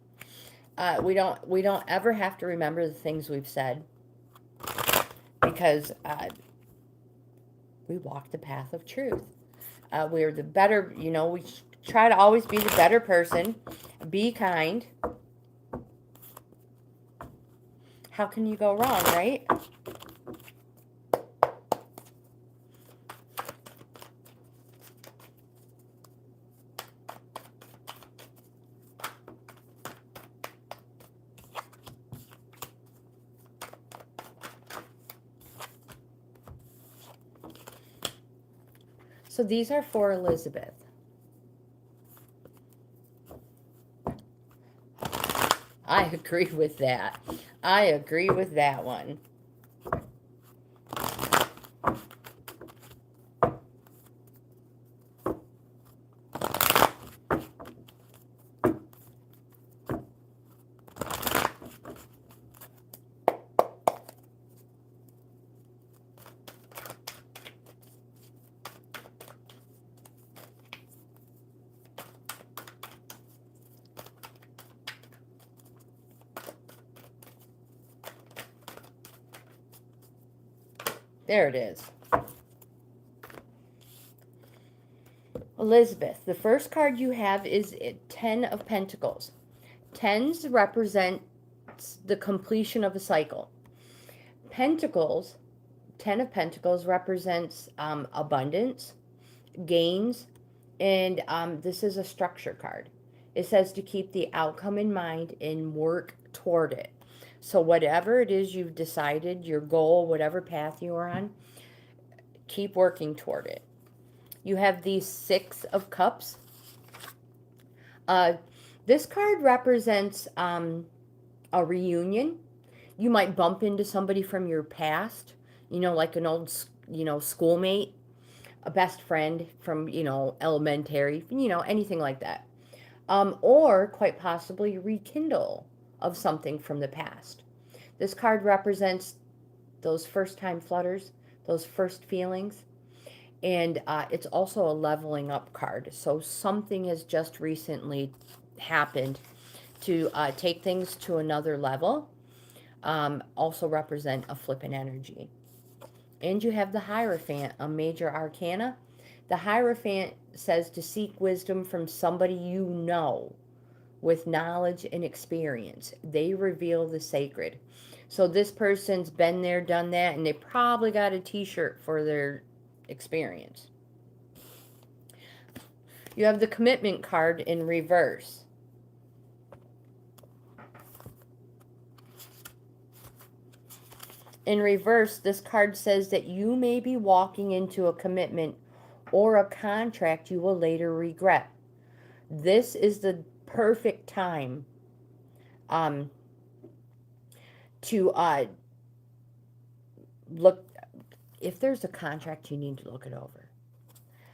We don't ever have to remember the things we've said, because we walk the path of truth. We're the better, we try to always be the better person. Be kind. How can you go wrong, right? So these are for Elizabeth. I agree with that. I agree with that one. There it is. Elizabeth, the first card you have is 10 of Pentacles. Tens represent the completion of a cycle. Pentacles, 10 of Pentacles represents abundance, gains, and this is a structure card. It says to keep the outcome in mind and work toward it. So whatever it is you've decided, your goal, whatever path you are on, keep working toward it. You have the Six of Cups. This card represents a reunion. You might bump into somebody from your past, like an old, schoolmate, a best friend from, elementary, anything like that. Or quite possibly rekindle of something from the past. This card represents those first time flutters, those first feelings. And it's also a leveling up card. So something has just recently happened to take things to another level. Also represent a flippant energy. And you have the Hierophant, a major arcana. The Hierophant says to seek wisdom from somebody you know with knowledge and experience. They reveal the sacred. So this person's been there, done that, and they probably got a t-shirt for their experience. You have the Commitment card in reverse. In reverse, this card says that you may be walking into a commitment or a contract you will later regret. This is the perfect time to look. If there's a contract, you need to look it over.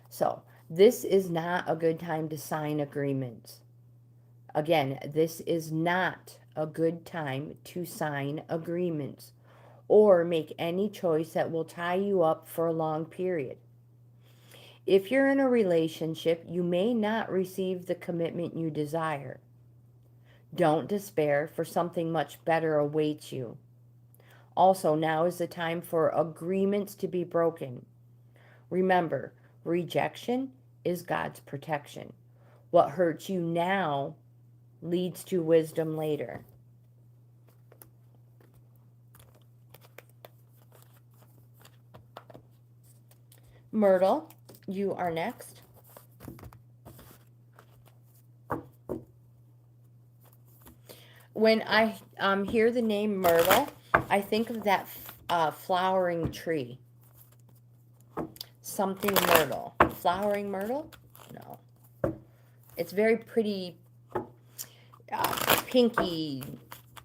So this is not a good time to sign agreements. Again, this is not a good time to sign agreements or make any choice that will tie you up for a long period. If you're in a relationship, you may not receive the commitment you desire. Don't despair, for something much better awaits you. Also, now is the time for agreements to be broken. Remember, rejection is God's protection. What hurts you now leads to wisdom later. Myrtle, you are next. When I hear the name Myrtle, I think of that flowering tree. Something myrtle. Flowering myrtle? No. It's very pretty, pinky.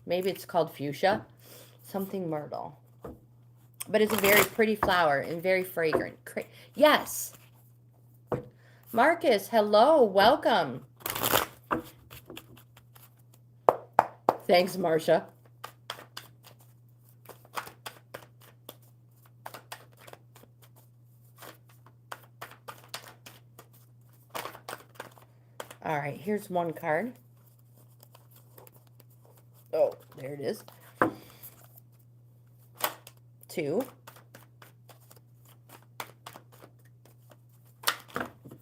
Maybe it's called fuchsia. Something myrtle. But it's a very pretty flower and very fragrant. Yes. Marcus, hello. Welcome. Thanks, Marcia. All right, here's one card. Oh, there it is. 2.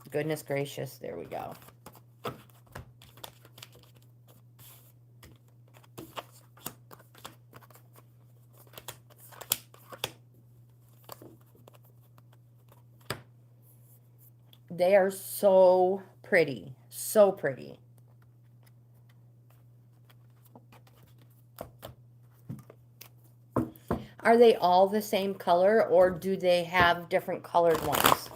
Goodness gracious, there we go. They are so pretty, so pretty. Are they all the same color, or do they have different colored ones?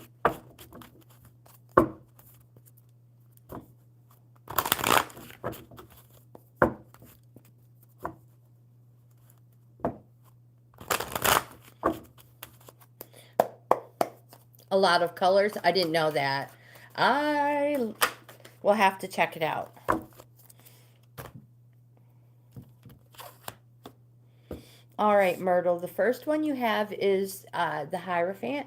A lot of colors? I didn't know that. I will have to check it out. All right, Myrtle, the first one you have is the Hierophant.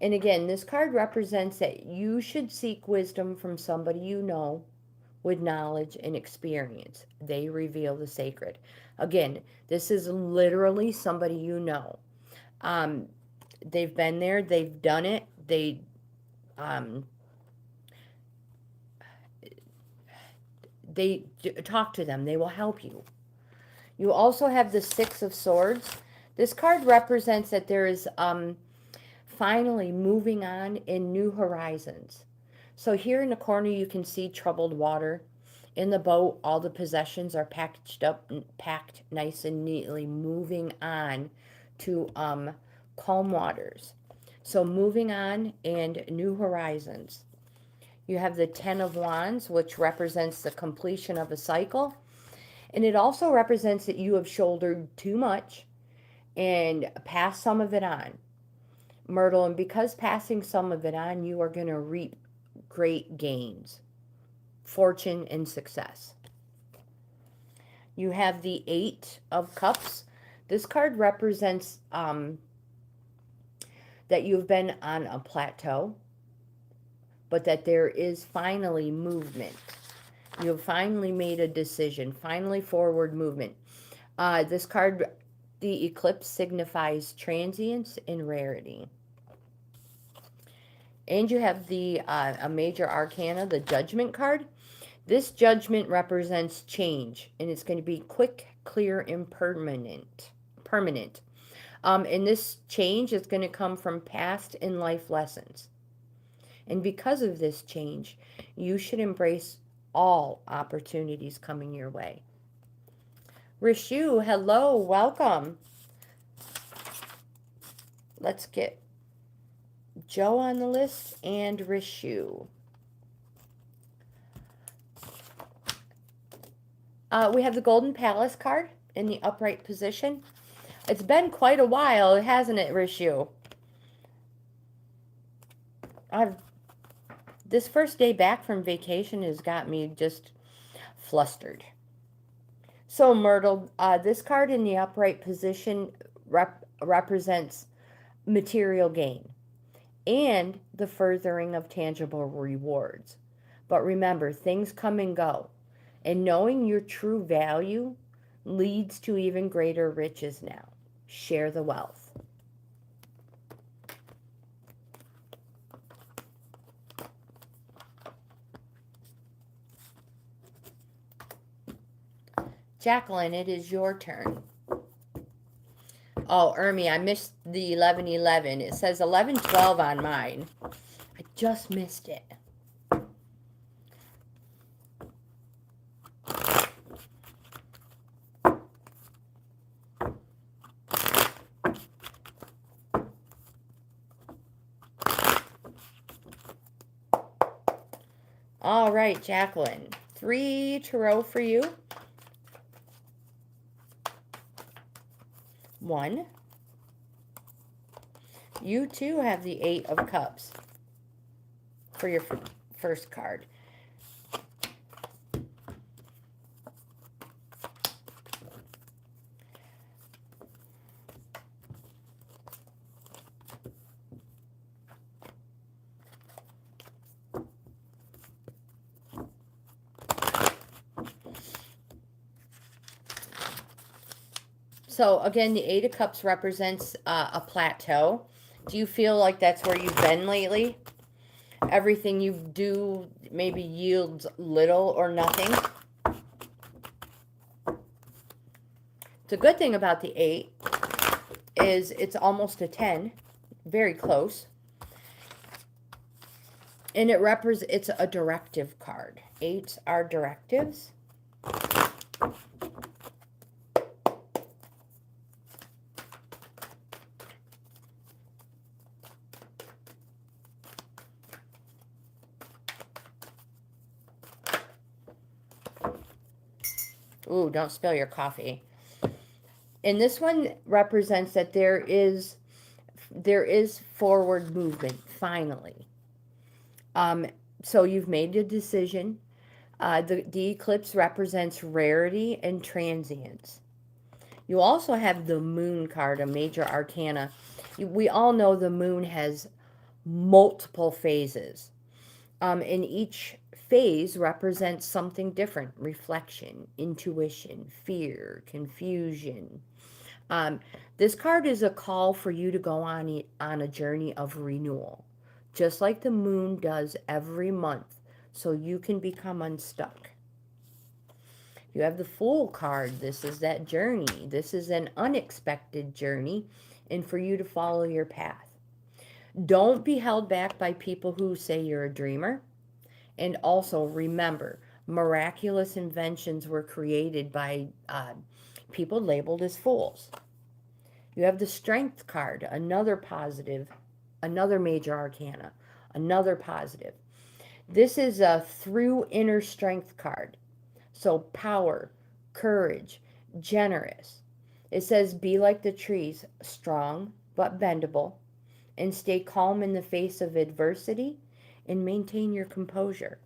And again, this card represents that you should seek wisdom from somebody you know with knowledge and experience. They reveal the sacred. Again, this is literally somebody you know. They've been there, they've done it, they talk to them, they will help you. You also have the Six of Swords. This card represents that there is finally moving on in new horizons. So here in the corner, you can see troubled water. In the boat, all the possessions are packaged up and packed nice and neatly, moving on to calm waters. So moving on and new horizons. You have the Ten of Wands, which represents the completion of a cycle. And it also represents that you have shouldered too much and passed some of it on, Myrtle. And because passing some of it on, you are going to reap great gains, fortune, and success. You have the Eight of Cups. This card represents that you've been on a plateau, but that there is finally movement. You have finally made a decision, finally forward movement. This card, the eclipse, signifies transience and rarity. And you have the a major arcana, the Judgment card. This judgment represents change, and it's going to be quick, clear, and permanent. And this change is going to come from past and life lessons. And because of this change, you should embrace all opportunities coming your way. Rishu, hello, welcome. Let's get Joe on the list and Rishu. We have the Golden Palace card in the upright position. It's been quite a while, hasn't it, Rishu? This first day back from vacation has got me just flustered. So, Myrtle, this card in the upright position represents material gain and the furthering of tangible rewards. But remember, things come and go. And knowing your true value leads to even greater riches now. Share the wealth. Jacqueline, it is your turn. Oh, Ermi, I missed the 11:11. It says 11:12 on mine. I just missed it. All right, Jacqueline. 3 tarot for you. 1. You too have the 8 of Cups for your first card. So again, the 8 of Cups represents a plateau. Do you feel like that's where you've been lately? Everything you do maybe yields little or nothing. The good thing about the 8 is it's almost a 10, very close. And it's a directive card. 8s are directives. Ooh, don't spill your coffee. And this one represents that there is forward movement, finally. So you've made a decision. The eclipse represents rarity and transience. You also have the Moon card, a major arcana. We all know the moon has multiple phases. And each phase represents something different: reflection, intuition, fear, confusion. This card is a call for you to go on a journey of renewal, just like the moon does every month, so you can become unstuck. You have the Fool card. This is that journey. This is an unexpected journey, and for you to follow your path. Don't be held back by people who say you're a dreamer. And also remember, miraculous inventions were created by people labeled as fools. You have the Strength card, another positive, another major arcana, another positive. This is a through inner strength card. So power, courage, generous. It says be like the trees, strong but bendable, and stay calm in the face of adversity and maintain your composure.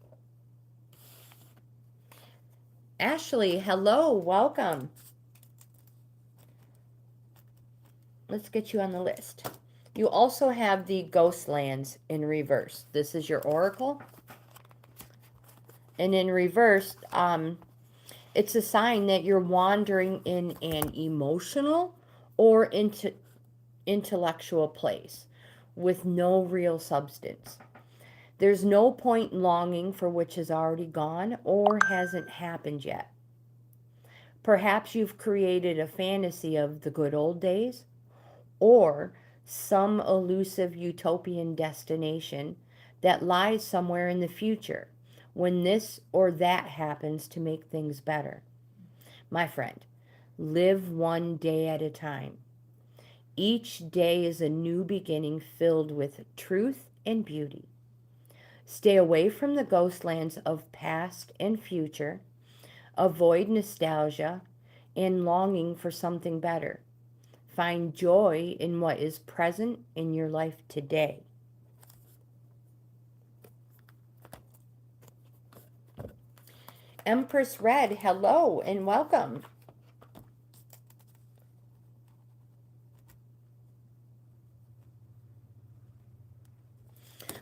Ashley, hello, welcome. Let's get you on the list. You also have the Ghost Lands in reverse. This is your oracle. And in reverse, it's a sign that you're wandering in an emotional or intellectual place with no real substance. There's no point longing for which has already gone or hasn't happened yet. Perhaps you've created a fantasy of the good old days or some elusive utopian destination that lies somewhere in the future when this or that happens to make things better. My friend, live one day at a time. Each day is a new beginning filled with truth and beauty. Stay away from the ghost lands of past and future. Avoid nostalgia and longing for something better. Find joy in what is present in your life today. Empress Red, hello and welcome.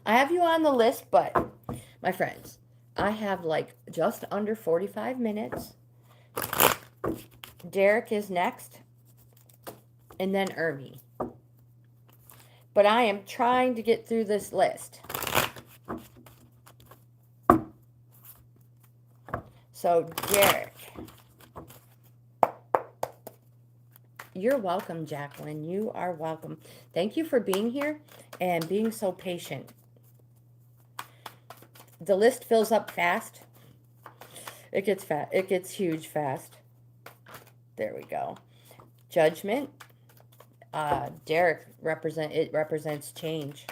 I have you on the list, but my friends, I have like just under 45 minutes. Derek is next, and then Ermi. But I am trying to get through this list. So, Derek. You're welcome, Jacqueline. You are welcome. Thank you for being here and being so patient. The list fills up fast. It gets fat. It gets huge fast. There we go. Judgment. Derek represents change.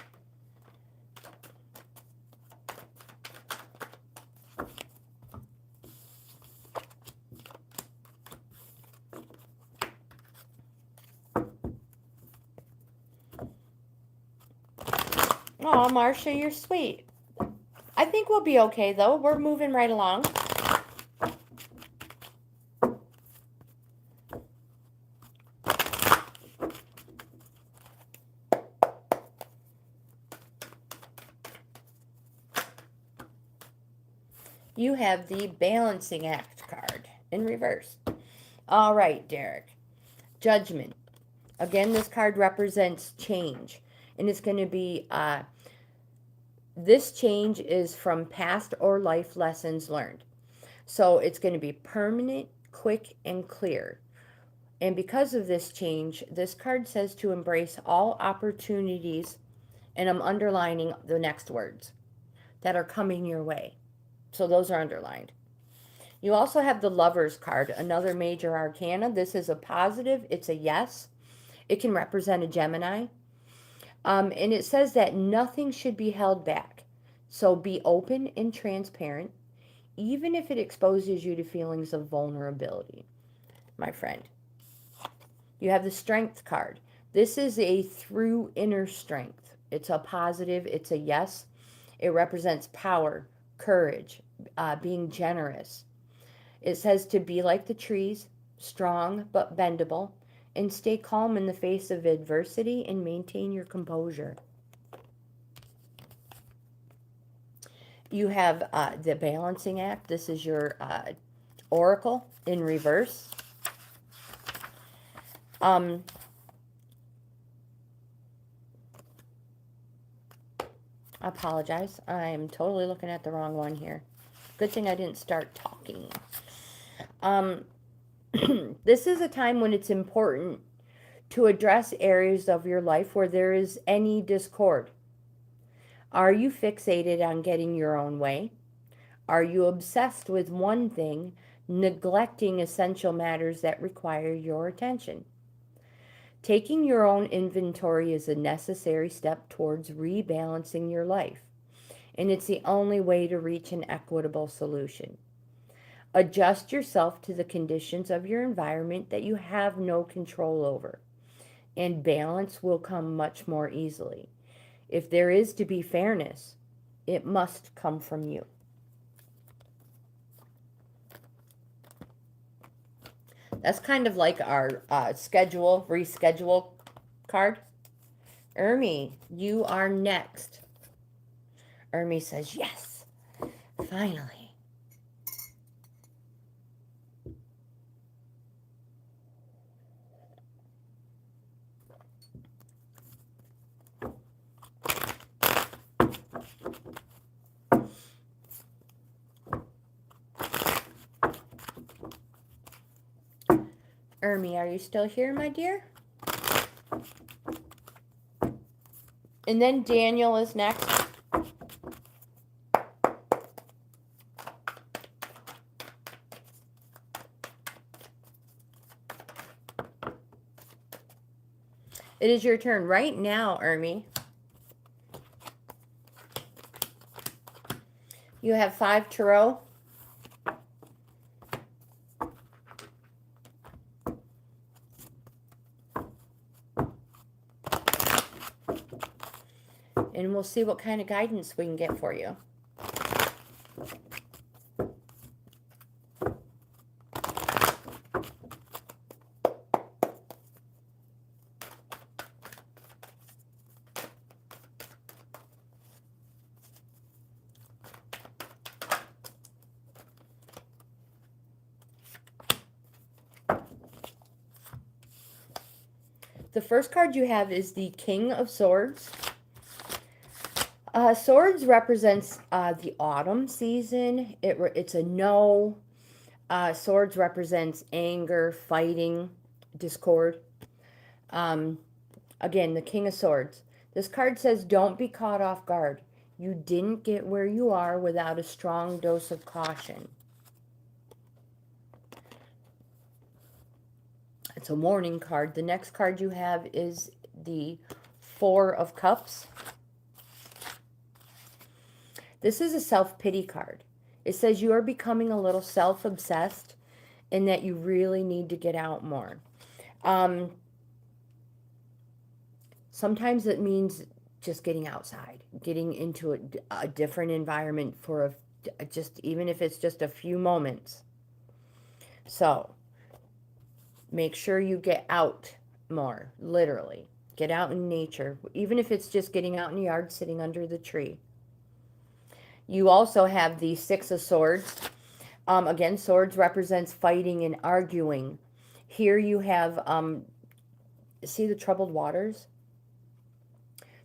Oh, Marcia, you're sweet. I think we'll be okay, though. We're moving right along. You have the Balancing Act card in reverse. All right, Derek. Judgment. Again, this card represents change. And it's going to be, this change is from past or life lessons learned. So it's going to be permanent, quick, and clear. And because of this change, this card says to embrace all opportunities, and I'm underlining the next words, that are coming your way. So those are underlined. You also have the Lovers card, another major arcana. This is a positive. It's a yes. It can represent a Gemini. And it says that nothing should be held back. So be open and transparent, even if it exposes you to feelings of vulnerability, my friend. You have the Strength card. This is a through inner strength. It's a positive. It's a yes. It represents power, courage, being generous. It says to be like the trees, strong but bendable, and stay calm in the face of adversity and maintain your composure. You have the Balancing Act. This is your oracle in reverse. I apologize. I'm totally looking at the wrong one here. Good thing I didn't start talking. Um, this is a time when it's important to address areas of your life where there is any discord. Are you fixated on getting your own way? Are you obsessed with one thing, neglecting essential matters that require your attention? Taking your own inventory is a necessary step towards rebalancing your life, and it's the only way to reach an equitable solution. Adjust yourself to the conditions of your environment that you have no control over, and balance will come much more easily. If there is to be fairness, it must come from you. That's kind of like our reschedule card. Ermi, you are next. Ermi says, yes, finally. Ermi, are you still here, my dear? And then Daniel is next. It is your turn right now, Ermi. You have 5 tarot. And we'll see what kind of guidance we can get for you. The first card you have is the King of Swords. Swords represents the autumn season. It's a no. Swords represents anger, fighting, discord. Again, the King of Swords. This card says, don't be caught off guard. You didn't get where you are without a strong dose of caution. It's a warning card. The next card you have is the Four of Cups. This is a self-pity card. It says you are becoming a little self-obsessed and that you really need to get out more. Sometimes it means just getting outside, getting into a different environment for even if it's just a few moments. So make sure you get out more, literally. Get out in nature, even if it's just getting out in the yard, sitting under the tree. You also have the Six of Swords. Again, swords represents fighting and arguing. Here you have, see the troubled waters?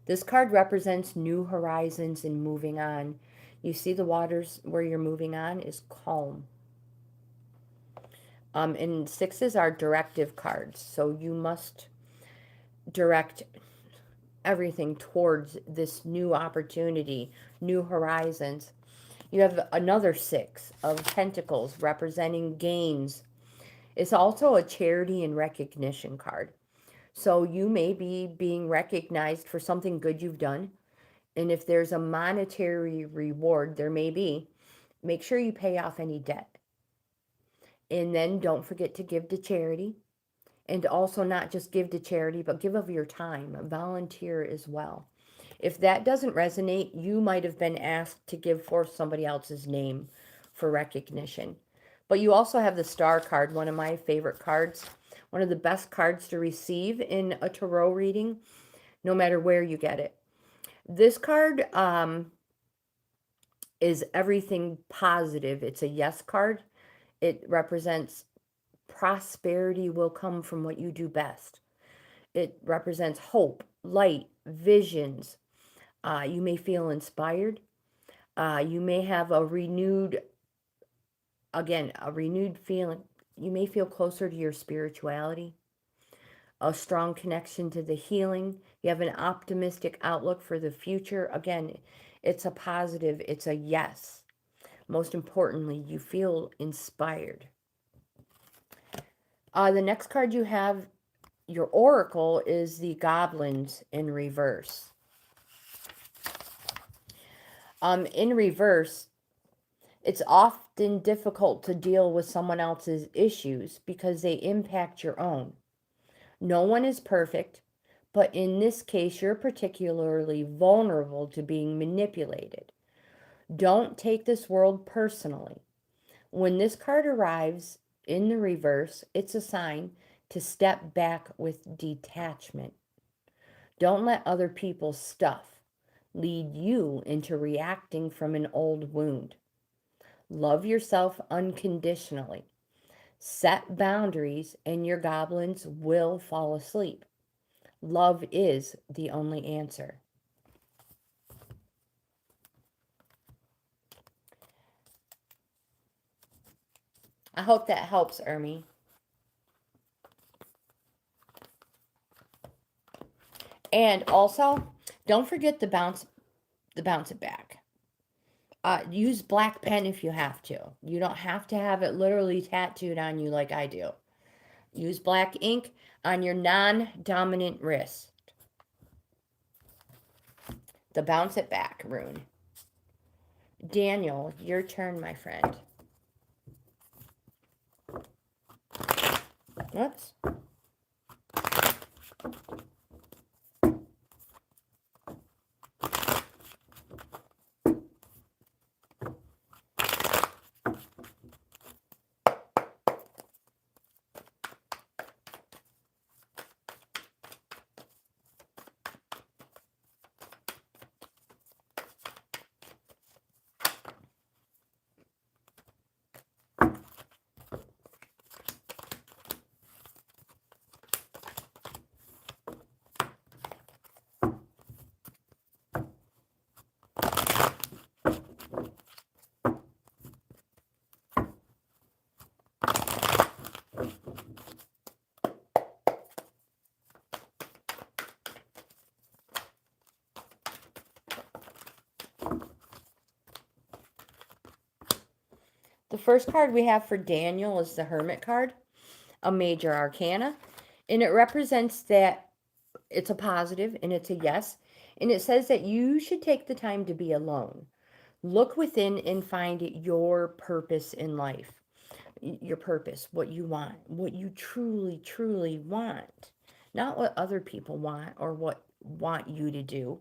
This card represents new horizons and moving on. You see the waters where you're moving on is calm. And sixes are directive cards, so you must direct everything towards this new opportunity, new horizons. You have another Six of Pentacles representing gains. It's also a charity and recognition card. So you may be being recognized for something good you've done. And if there's a monetary reward, there may be, make sure you pay off any debt. And then don't forget to give to charity. And also not just give to charity, but give of your time. Volunteer as well. If that doesn't resonate, you might have been asked to give forth somebody else's name for recognition. But you also have the Star card, one of my favorite cards. One of the best cards to receive in a tarot reading, no matter where you get it. This card is everything positive. It's a yes card. It represents prosperity will come from what you do best. It represents hope, light, visions. You may feel inspired. You may have a renewed feeling. you may feel closer to your spirituality, a strong connection to the healing. You have an optimistic outlook for the future. Again, it's a positive, it's a yes. Most importantly, you feel inspired. The next card you have, your oracle, is the goblins in reverse. In reverse, it's often difficult to deal with someone else's issues because they impact your own. No one is perfect, but in this case, you're particularly vulnerable to being manipulated. Don't take this world personally. When this card arrives in the reverse, it's a sign to step back with detachment. Don't let other people's stuff lead you into reacting from an old wound. Love yourself unconditionally. Set boundaries, and your goblins will fall asleep. Love is the only answer. I hope that helps, Ermi. And also, don't forget to bounce it back. Use black pen if you have to. You don't have to have it literally tattooed on you like I do. Use black ink on your non-dominant wrist. The bounce it back rune. Daniel, your turn, my friend. Whoops. The first card we have for Daniel is the Hermit card, a major arcana, and it represents that it's a positive and it's a yes, and it says that you should take the time to be alone. Look within and find your purpose in life. Your purpose, what you want, what you truly, truly want. Not what other people want or what want you to do.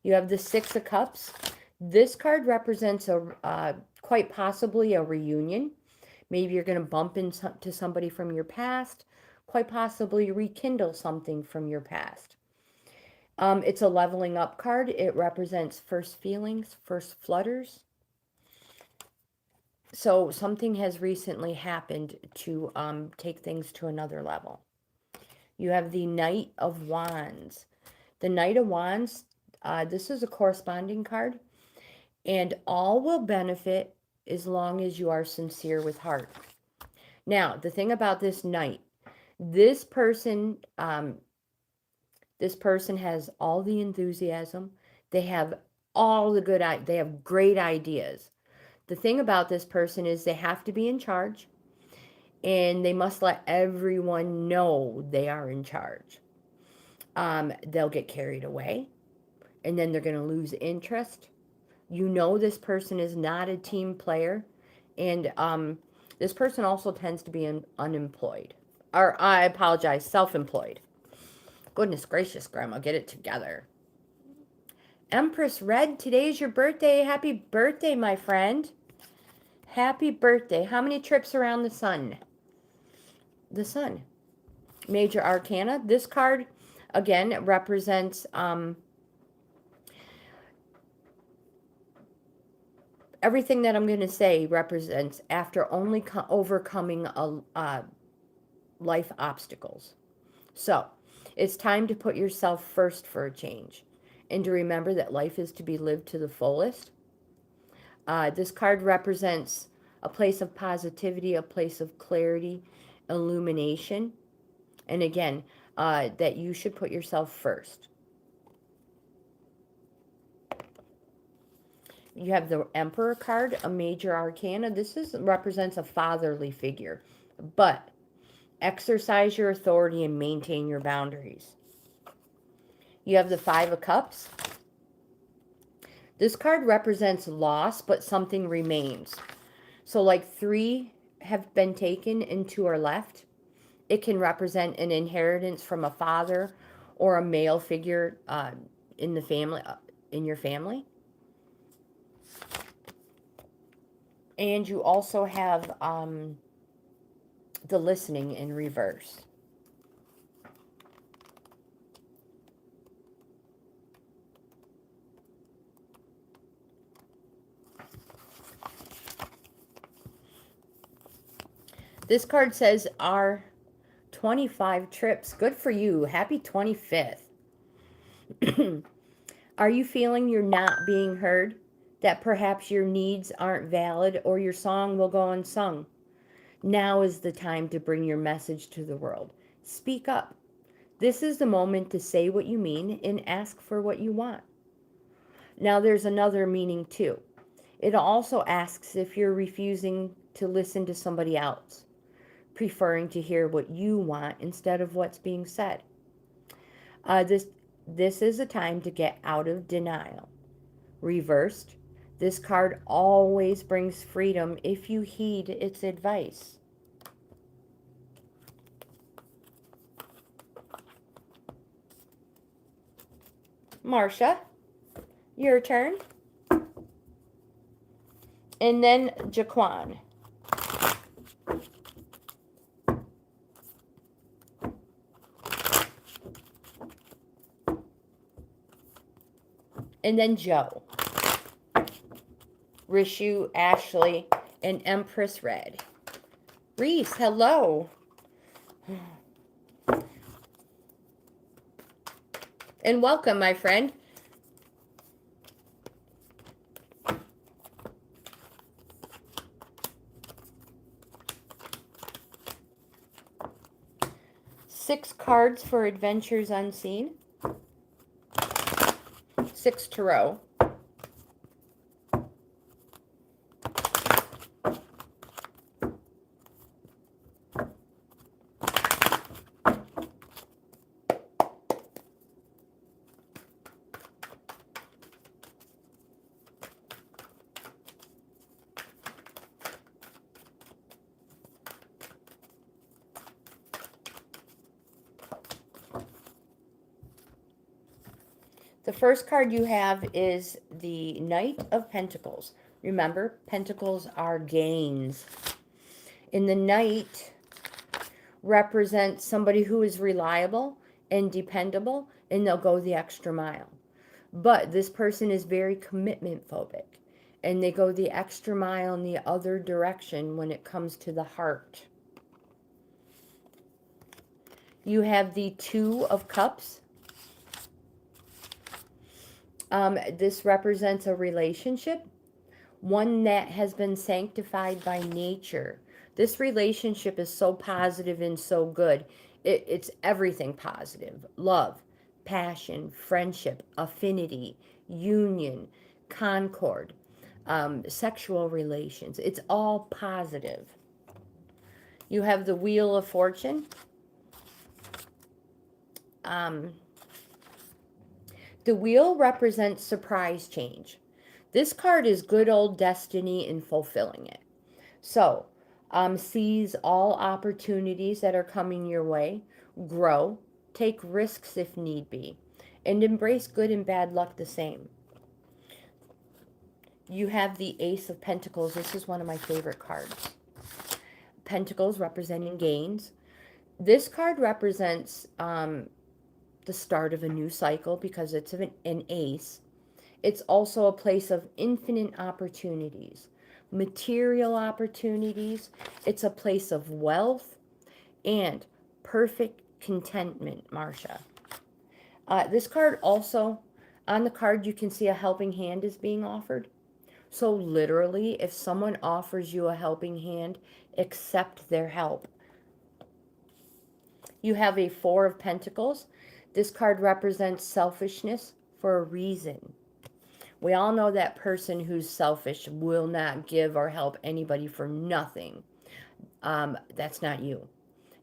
You have the Six of Cups. This card represents quite possibly a reunion. Maybe you're going to bump into somebody from your past, quite possibly rekindle something from your past. It's a leveling up card. It represents first feelings, first flutters. So something has recently happened to take things to another level. You have the Knight of Wands. The Knight of Wands, this is a corresponding card. And all will benefit as long as you are sincere with heart. Now, the thing about this Knight, this person has all the enthusiasm. They have all the they have great ideas. The thing about this person is they have to be in charge, and they must let everyone know they are in charge. They'll get carried away, and then they're going to lose interest. You know this person is not a team player, and this person also tends to be unemployed. Or, I apologize, self-employed. Goodness gracious, Grandma, get it together. Empress Red, today's your birthday. Happy birthday, my friend. Happy birthday. How many trips around the sun? The sun. Major Arcana. This card, again, represents everything that I'm going to say represents after only overcoming life obstacles. So, it's time to put yourself first for a change, and to remember that life is to be lived to the fullest. This card represents a place of positivity, a place of clarity, illumination. And again, that you should put yourself first. You have the Emperor card, a major arcana. Represents a fatherly figure, but exercise your authority and maintain your boundaries. You have the Five of Cups. This card represents loss, but something remains. So like 3 have been taken and 2 are left. It can represent an inheritance from a father or a male figure in the family, in your family. And you also have the listening in reverse. This card says our 25 trips. Good for you. Happy 25th. Are you feeling you're not being heard? That perhaps your needs aren't valid or your song will go unsung? Now is the time to bring your message to the world. Speak up. This is the moment to say what you mean and ask for what you want. Now there's another meaning too. It also asks if you're refusing to listen to somebody else, preferring to hear what you want instead of what's being said. This is a time to get out of denial. Reversed, this card always brings freedom if you heed its advice. Marcia, your turn. And then Jaquan. And then Joe. Rishu, Ashley, and Empress Red. Reese, hello. And welcome, my friend. Six cards for Adventures Unseen. 6 tarot. The first card you have is the Knight of Pentacles. Remember, Pentacles are gains. And the Knight represents somebody who is reliable and dependable, and they'll go the extra mile. But this person is very commitment phobic, and they go the extra mile in the other direction when it comes to the heart. You have the Two of Cups. This represents a relationship, one that has been sanctified by nature. This relationship is so positive and so good. It's everything positive. Love, passion, friendship, affinity, union, concord, sexual relations. It's all positive. You have the Wheel of Fortune. The wheel represents surprise change. This card is good old destiny in fulfilling it. So, seize all opportunities that are coming your way, grow, take risks if need be, and embrace good and bad luck the same. You have the Ace of Pentacles. This is one of my favorite cards. Pentacles representing gains. This card represents the start of a new cycle because it's an ace. It's also a place of infinite opportunities, material opportunities. It's a place of wealth and perfect contentment, Marcia. This card also, on the card you can see a helping hand is being offered. So literally, if someone offers you a helping hand, accept their help. You have a Four of Pentacles. This card represents selfishness for a reason. We all know that person who's selfish will not give or help anybody for nothing. That's not you.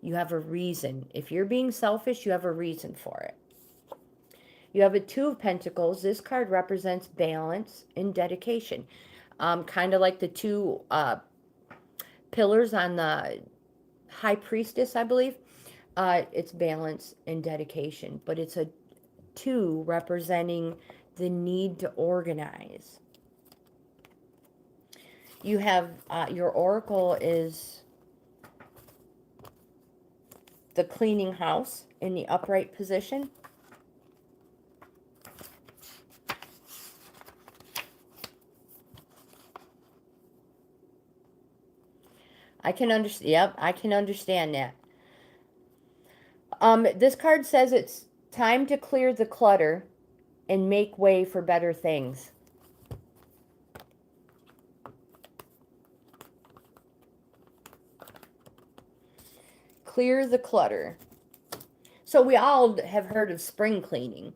You have a reason. If you're being selfish, you have a reason for it. You have a Two of Pentacles. This card represents balance and dedication. Kind of like the two pillars on the High Priestess, I believe. It's balance and dedication, but it's a two representing the need to organize. You have your oracle is the cleaning house in the upright position. I can understand. Yep, I can understand that. This card says it's time to clear the clutter and make way for better things. Clear the clutter. So we all have heard of spring cleaning.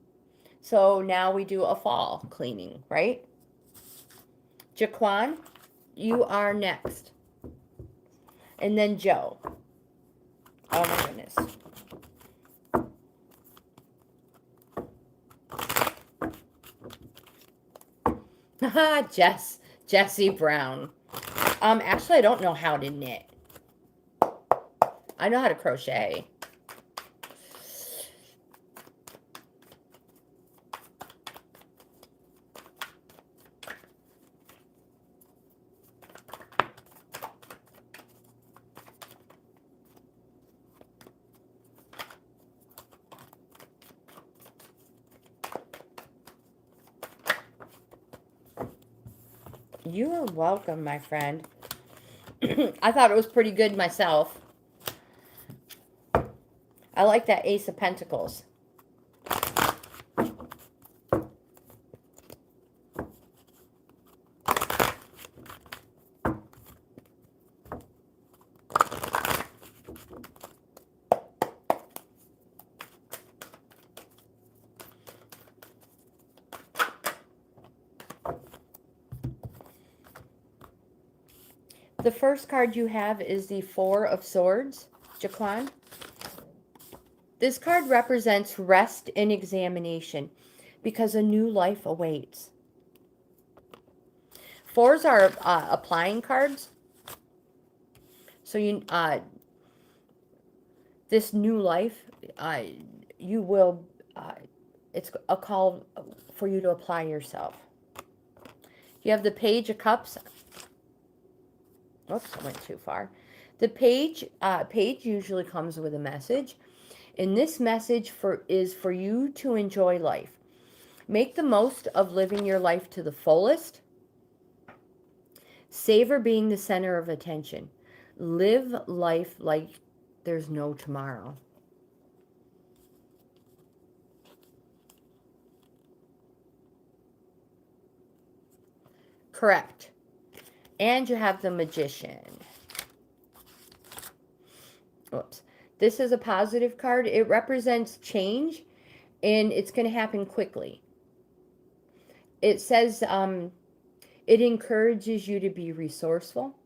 So now we do a fall cleaning, right? Jaquan, you are next. And then Joe. Oh my goodness. Haha, Jessie Brown. Actually, I don't know how to knit. I know how to crochet. You are welcome, my friend. I thought it was pretty good myself. I like that Ace of Pentacles. The first card you have is the Four of Swords, Jaquan. This card represents rest and examination because a new life awaits. Fours are applying cards. So this new life, you will, it's a call for you to apply yourself. You have the Page of Cups. Oops, I went too far. The page usually comes with a message. And this message is for you to enjoy life. Make the most of living your life to the fullest. Savor being the center of attention. Live life like there's no tomorrow. Correct. And you have the Magician. Oops. This is a positive card. It represents change, and it's going to happen quickly. It says it encourages you to be resourceful.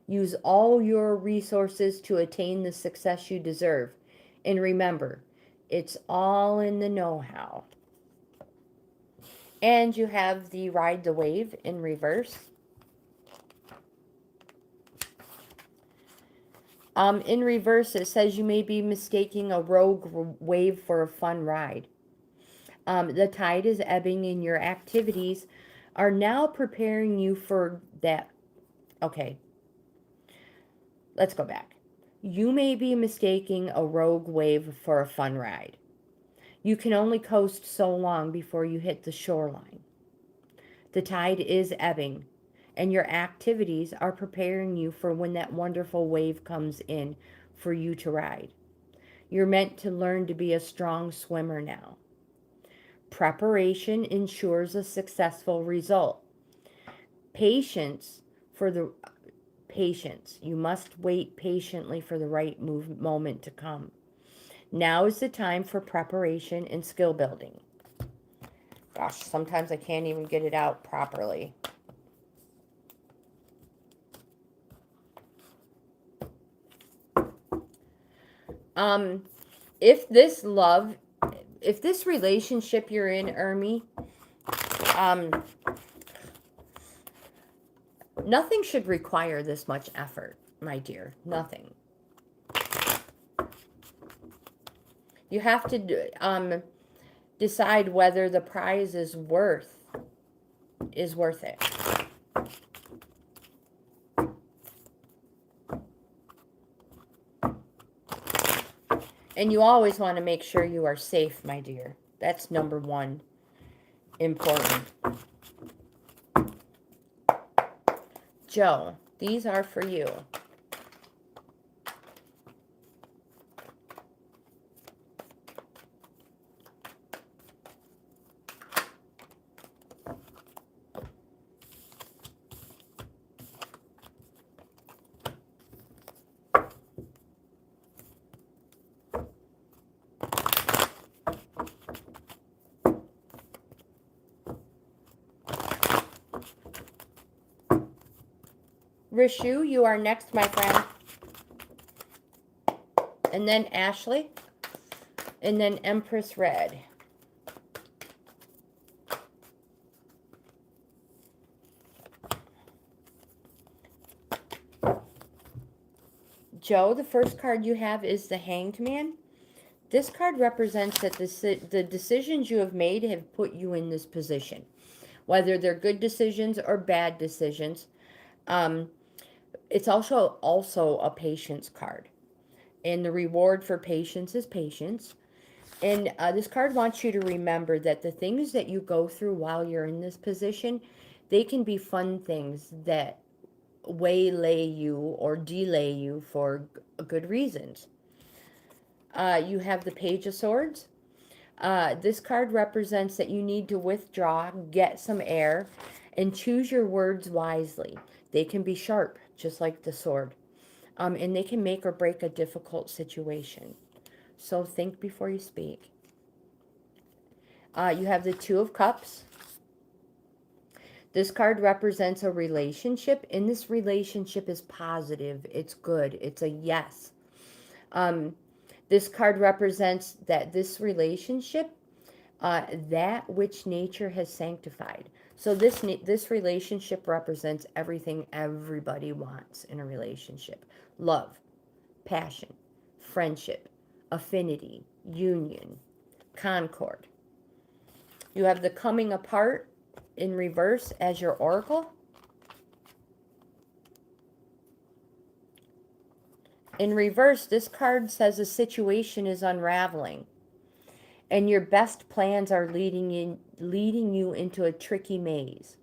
Use all your resources to attain the success you deserve. And remember, it's all in the know-how. And you have the Ride the Wave in reverse. In reverse, it says you may be mistaking a rogue wave for a fun ride. The tide is ebbing and your activities are now preparing you for that. Okay, let's go back. You may be mistaking a rogue wave for a fun ride. You can only coast so long before you hit the shoreline. The tide is ebbing, and your activities are preparing you for when that wonderful wave comes in for you to ride. You're meant to learn to be a strong swimmer now. Preparation ensures a successful result. Patience for the patience. You must wait patiently for the right moment to come. Now is the time for preparation and skill building. Gosh, sometimes I can't even get it out properly. If this relationship you're in, Ermi, nothing should require this much effort, my dear. Nothing. You have to decide whether the prize is worth it. And you always want to make sure you are safe, my dear. That's number one important. Joe, these are for you. Rishu, you are next, my friend. And then Ashley. And then Empress Red. Joe, the first card you have is the Hanged Man. This card represents that the decisions you have made have put you in this position. Whether they're good decisions or bad decisions. It's also a patience card. And the reward for patience is patience. And this card wants you to remember that the things that you go through while you're in this position, they can be fun things that waylay you or delay you for good reasons. You have the Page of Swords. This card represents that you need to withdraw, get some air, and choose your words wisely. They can be sharp, just like the sword. And they can make or break a difficult situation. So think before you speak. You have the Two of Cups. This card represents a relationship, and this relationship is positive. It's good. It's a yes. This card represents that this relationship, that which nature has sanctified. So this relationship represents everything everybody wants in a relationship. Love, passion, friendship, affinity, union, concord. You have the Coming Apart in reverse as your oracle. In reverse, this card says a situation is unraveling and your best plans are leading you into a tricky maze.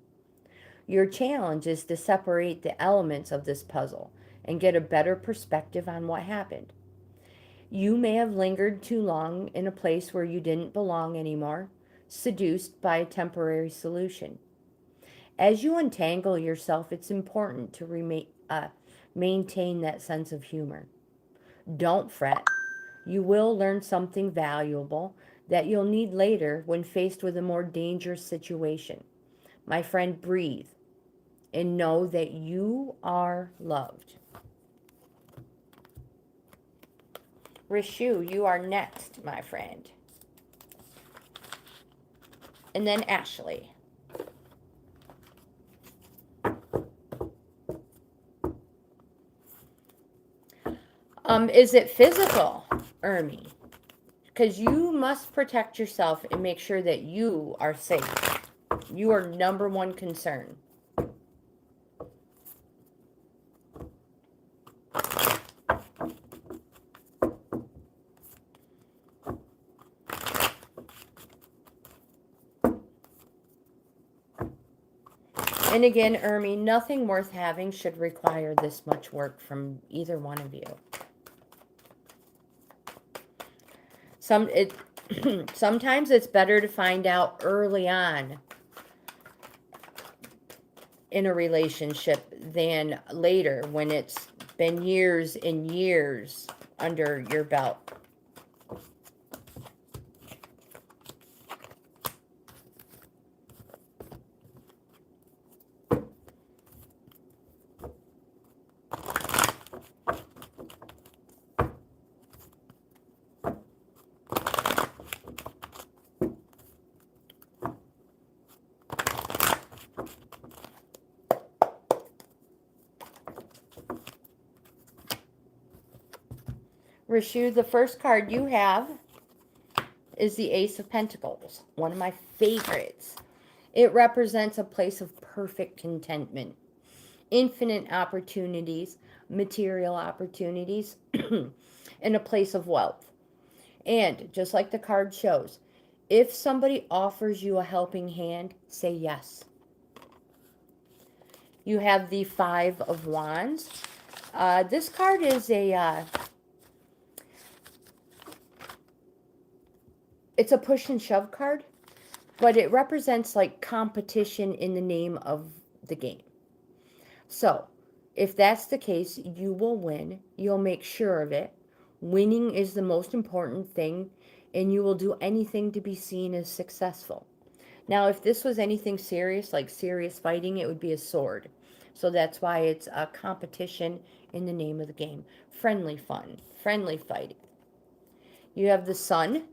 Your challenge is to separate the elements of this puzzle and get a better perspective on what happened. You may have lingered too long in a place where you didn't belong anymore, seduced by a temporary solution. As you untangle yourself, it's important to maintain that sense of humor. Don't fret. You will learn something valuable that you'll need later when faced with a more dangerous situation. My friend, breathe and know that you are loved. Rishu, you are next, my friend. And then Ashley. Is it physical, Ermi? Because you must protect yourself and make sure that you are safe. You are number one concern. And again, Ermi, nothing worth having should require this much work from either one of you. Sometimes it's better to find out early on in a relationship than later when it's been years and years under your belt. Rishu, the first card you have is the Ace of Pentacles, one of my favorites. It represents a place of perfect contentment, infinite opportunities, material opportunities, and a place of wealth. And just like the card shows, if somebody offers you a helping hand, say yes. You have the Five of Wands. This card is it's a push and shove card, but it represents like competition in the name of the game. So, if that's the case, you will win. You'll make sure of it. Winning is the most important thing, and you will do anything to be seen as successful. Now, if this was anything serious, like serious fighting, it would be a sword. So that's why it's a competition in the name of the game. Friendly fun, friendly fighting. You have the Sun.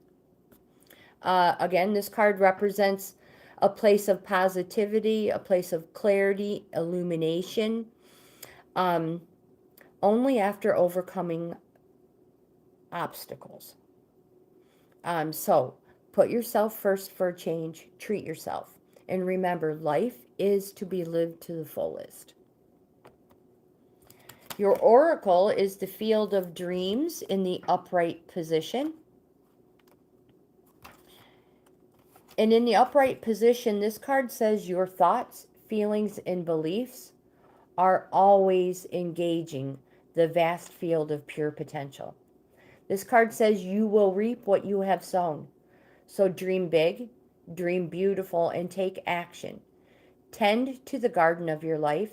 Again, this card represents a place of positivity, a place of clarity, illumination. Only after overcoming obstacles. So put yourself first for a change. Treat yourself. And remember, life is to be lived to the fullest. Your oracle is the Field of Dreams in the upright position. And in the upright position, this card says your thoughts, feelings, and beliefs are always engaging the vast field of pure potential. This card says you will reap what you have sown. So dream big, dream beautiful, and take action. Tend to the garden of your life.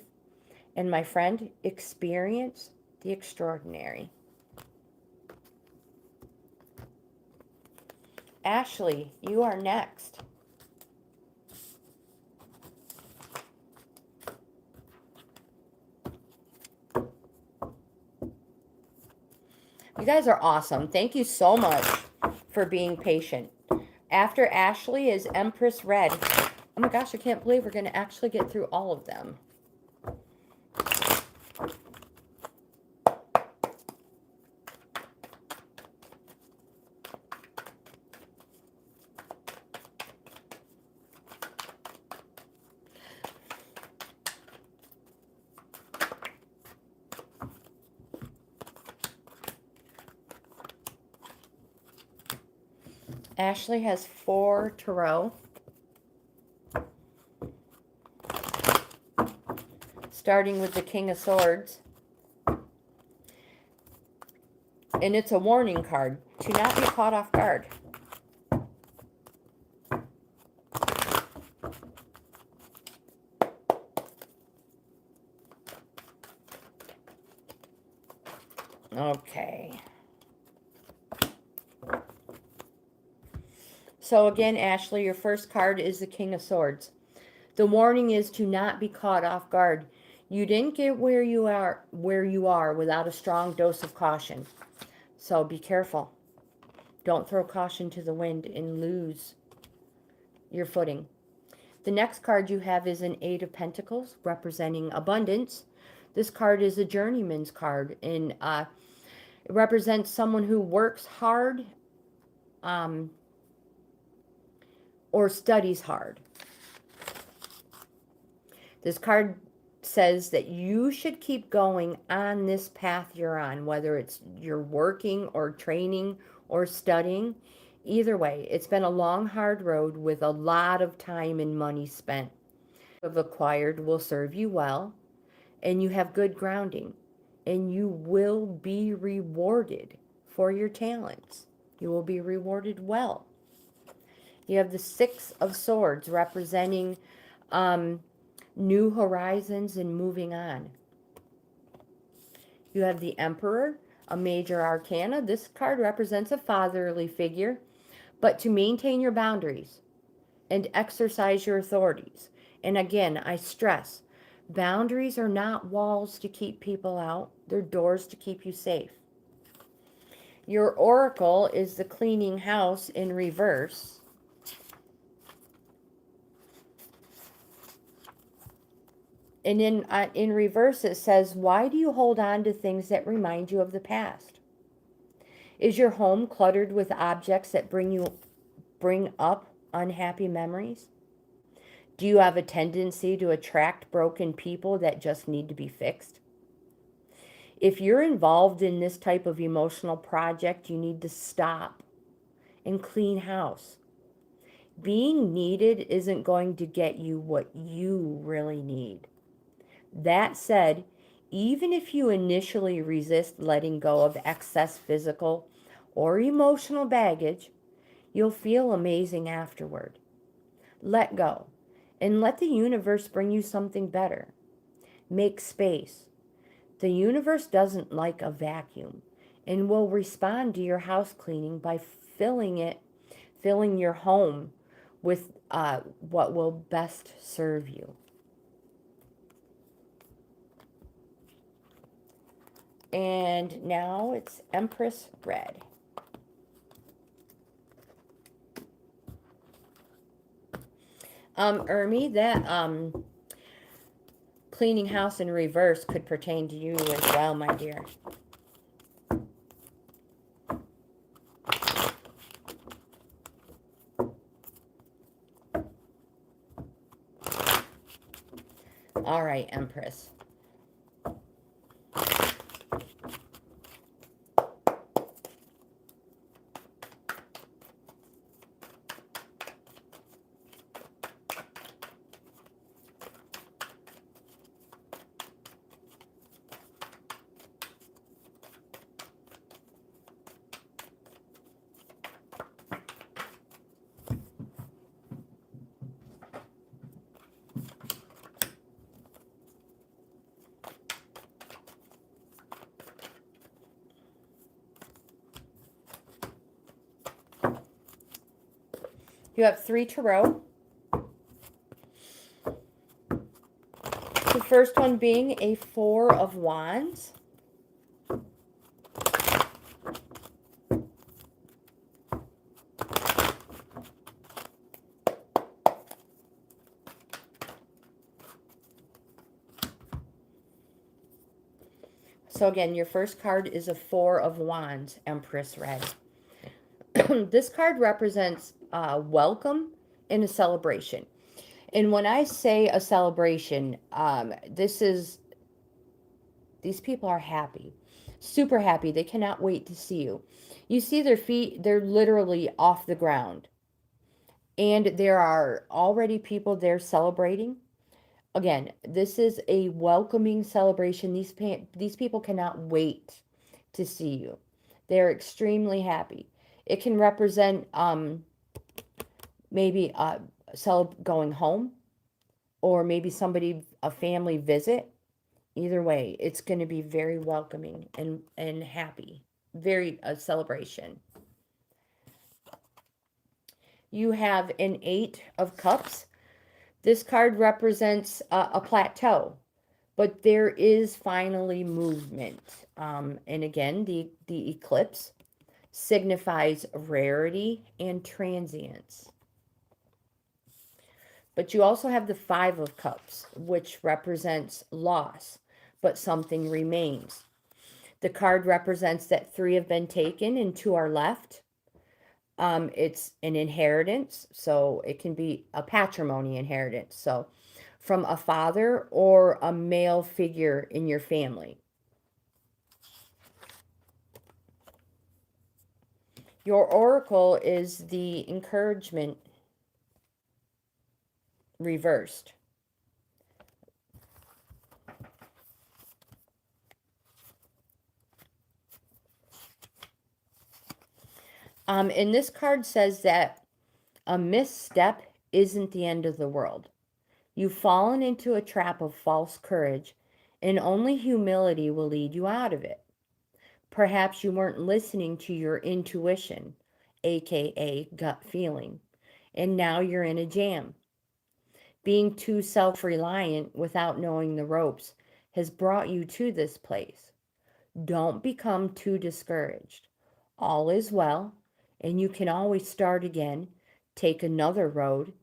And my friend, experience the extraordinary. Ashley, you are next. You guys are awesome. Thank you so much for being patient. After Ashley is Empress Red. Oh my gosh, I can't believe we're going to actually get through all of them. Ashley has 4 tarot. Starting with the King of Swords. And it's a warning card to not be caught off guard. Okay. So again, Ashley, your first card is the King of Swords. The warning is to not be caught off guard. You didn't get where you are without a strong dose of caution. So be careful. Don't throw caution to the wind and lose your footing. The next card you have is an Eight of Pentacles, representing abundance. This card is a journeyman's card, and it represents someone who works hard or studies hard. This card says that you should keep going on this path you're on, whether it's you're working or training or studying. Either way, it's been a long, hard road with a lot of time and money spent. What you have acquired will serve you well, and you have good grounding, and you will be rewarded for your talents. You will be rewarded well. You have the Six of Swords representing new horizons and moving on. You have the Emperor, a major arcana. This card represents a fatherly figure, but to maintain your boundaries and exercise your authorities. And again, I stress, boundaries are not walls to keep people out, they're doors to keep you safe. Your oracle is the cleaning house in reverse. And in reverse, it says, why do you hold on to things that remind you of the past? Is your home cluttered with objects that bring up unhappy memories? Do you have a tendency to attract broken people that just need to be fixed? If you're involved in this type of emotional project, you need to stop and clean house. Being needed isn't going to get you what you really need. That said, even if you initially resist letting go of excess physical or emotional baggage, you'll feel amazing afterward. Let go and let the universe bring you something better. Make space. The universe doesn't like a vacuum and will respond to your house cleaning by filling your home with what will best serve you. And now it's Empress Red. Ermi, that cleaning house in reverse could pertain to you as well, my dear. All right, Empress. You have 3 tarot. The first one being a 4 of Wands. So again, your first card is a 4 of Wands, Empress Red. This card represents welcome and a celebration. And when I say a celebration, these people are happy, super happy. They cannot wait to see you. You see their feet, they're literally off the ground. And there are already people there celebrating. Again, this is a welcoming celebration. These people cannot wait to see you. They're extremely happy. It can represent maybe going home, or maybe a family visit. Either way, it's going to be very welcoming and happy. Very a celebration. You have an 8 of Cups. This card represents a plateau, but there is finally movement. And again, the eclipse signifies rarity and transience. But you also have the 5 of Cups, which represents loss, but something remains. The card represents that 3 have been taken and 2 are left. It's an inheritance, so it can be a patrimony inheritance. So from a father or a male figure in your family. Your oracle is the encouragement reversed. And this card says that a misstep isn't the end of the world. You've fallen into a trap of false courage, and only humility will lead you out of it. Perhaps you weren't listening to your intuition, aka gut feeling, and now you're in a jam. Being too self reliant without knowing the ropes has brought you to this place. Don't become too discouraged. All is well, and you can always start again, take another road,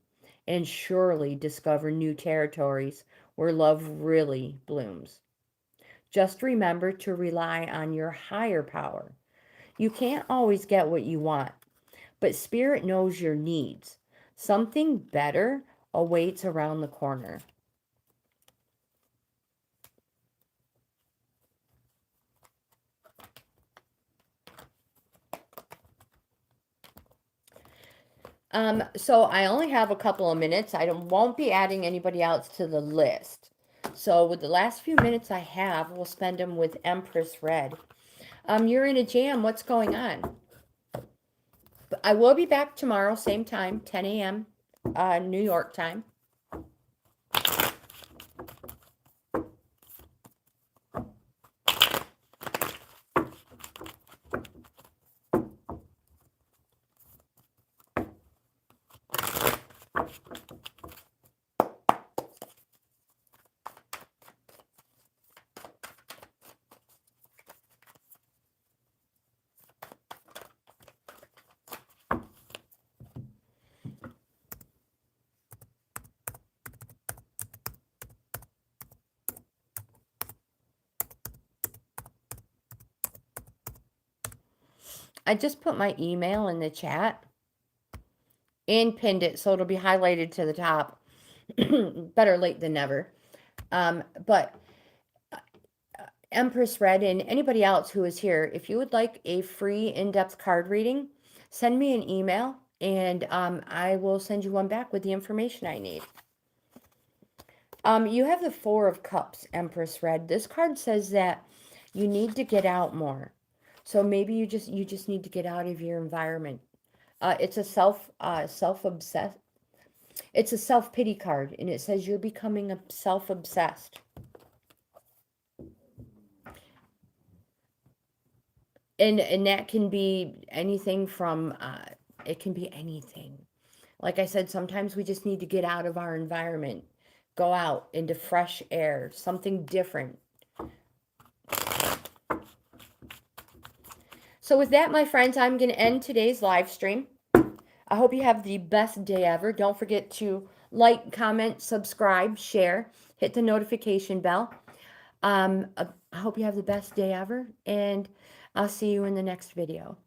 and surely discover new territories where love really blooms. Just remember to rely on your higher power. You can't always get what you want, but Spirit knows your needs. Something better awaits around the corner. So I only have a couple of minutes. Won't be adding anybody else to the list. So with the last few minutes I have, we'll spend them with Empress Red. You're in a jam. What's going on? I will be back tomorrow, same time, 10 a.m. New York time. I just put my email in the chat and pinned it so it'll be highlighted to the top. Better late than never. But Empress Red and anybody else who is here, if you would like a free in-depth card reading, send me an email and I will send you one back with the information I need. You have the Four of Cups, Empress Red. This card says that you need to get out more. So maybe you just need to get out of your environment. It's a self-obsessed. It's a self-pity card, and it says you're becoming a self-obsessed. And that can be anything from, it can be anything. Like I said, sometimes we just need to get out of our environment, go out into fresh air, something different. So with that, my friends, I'm going to end today's live stream. I hope you have the best day ever. Don't forget to like, comment, subscribe, share, hit the notification bell. I hope you have the best day ever, and I'll see you in the next video.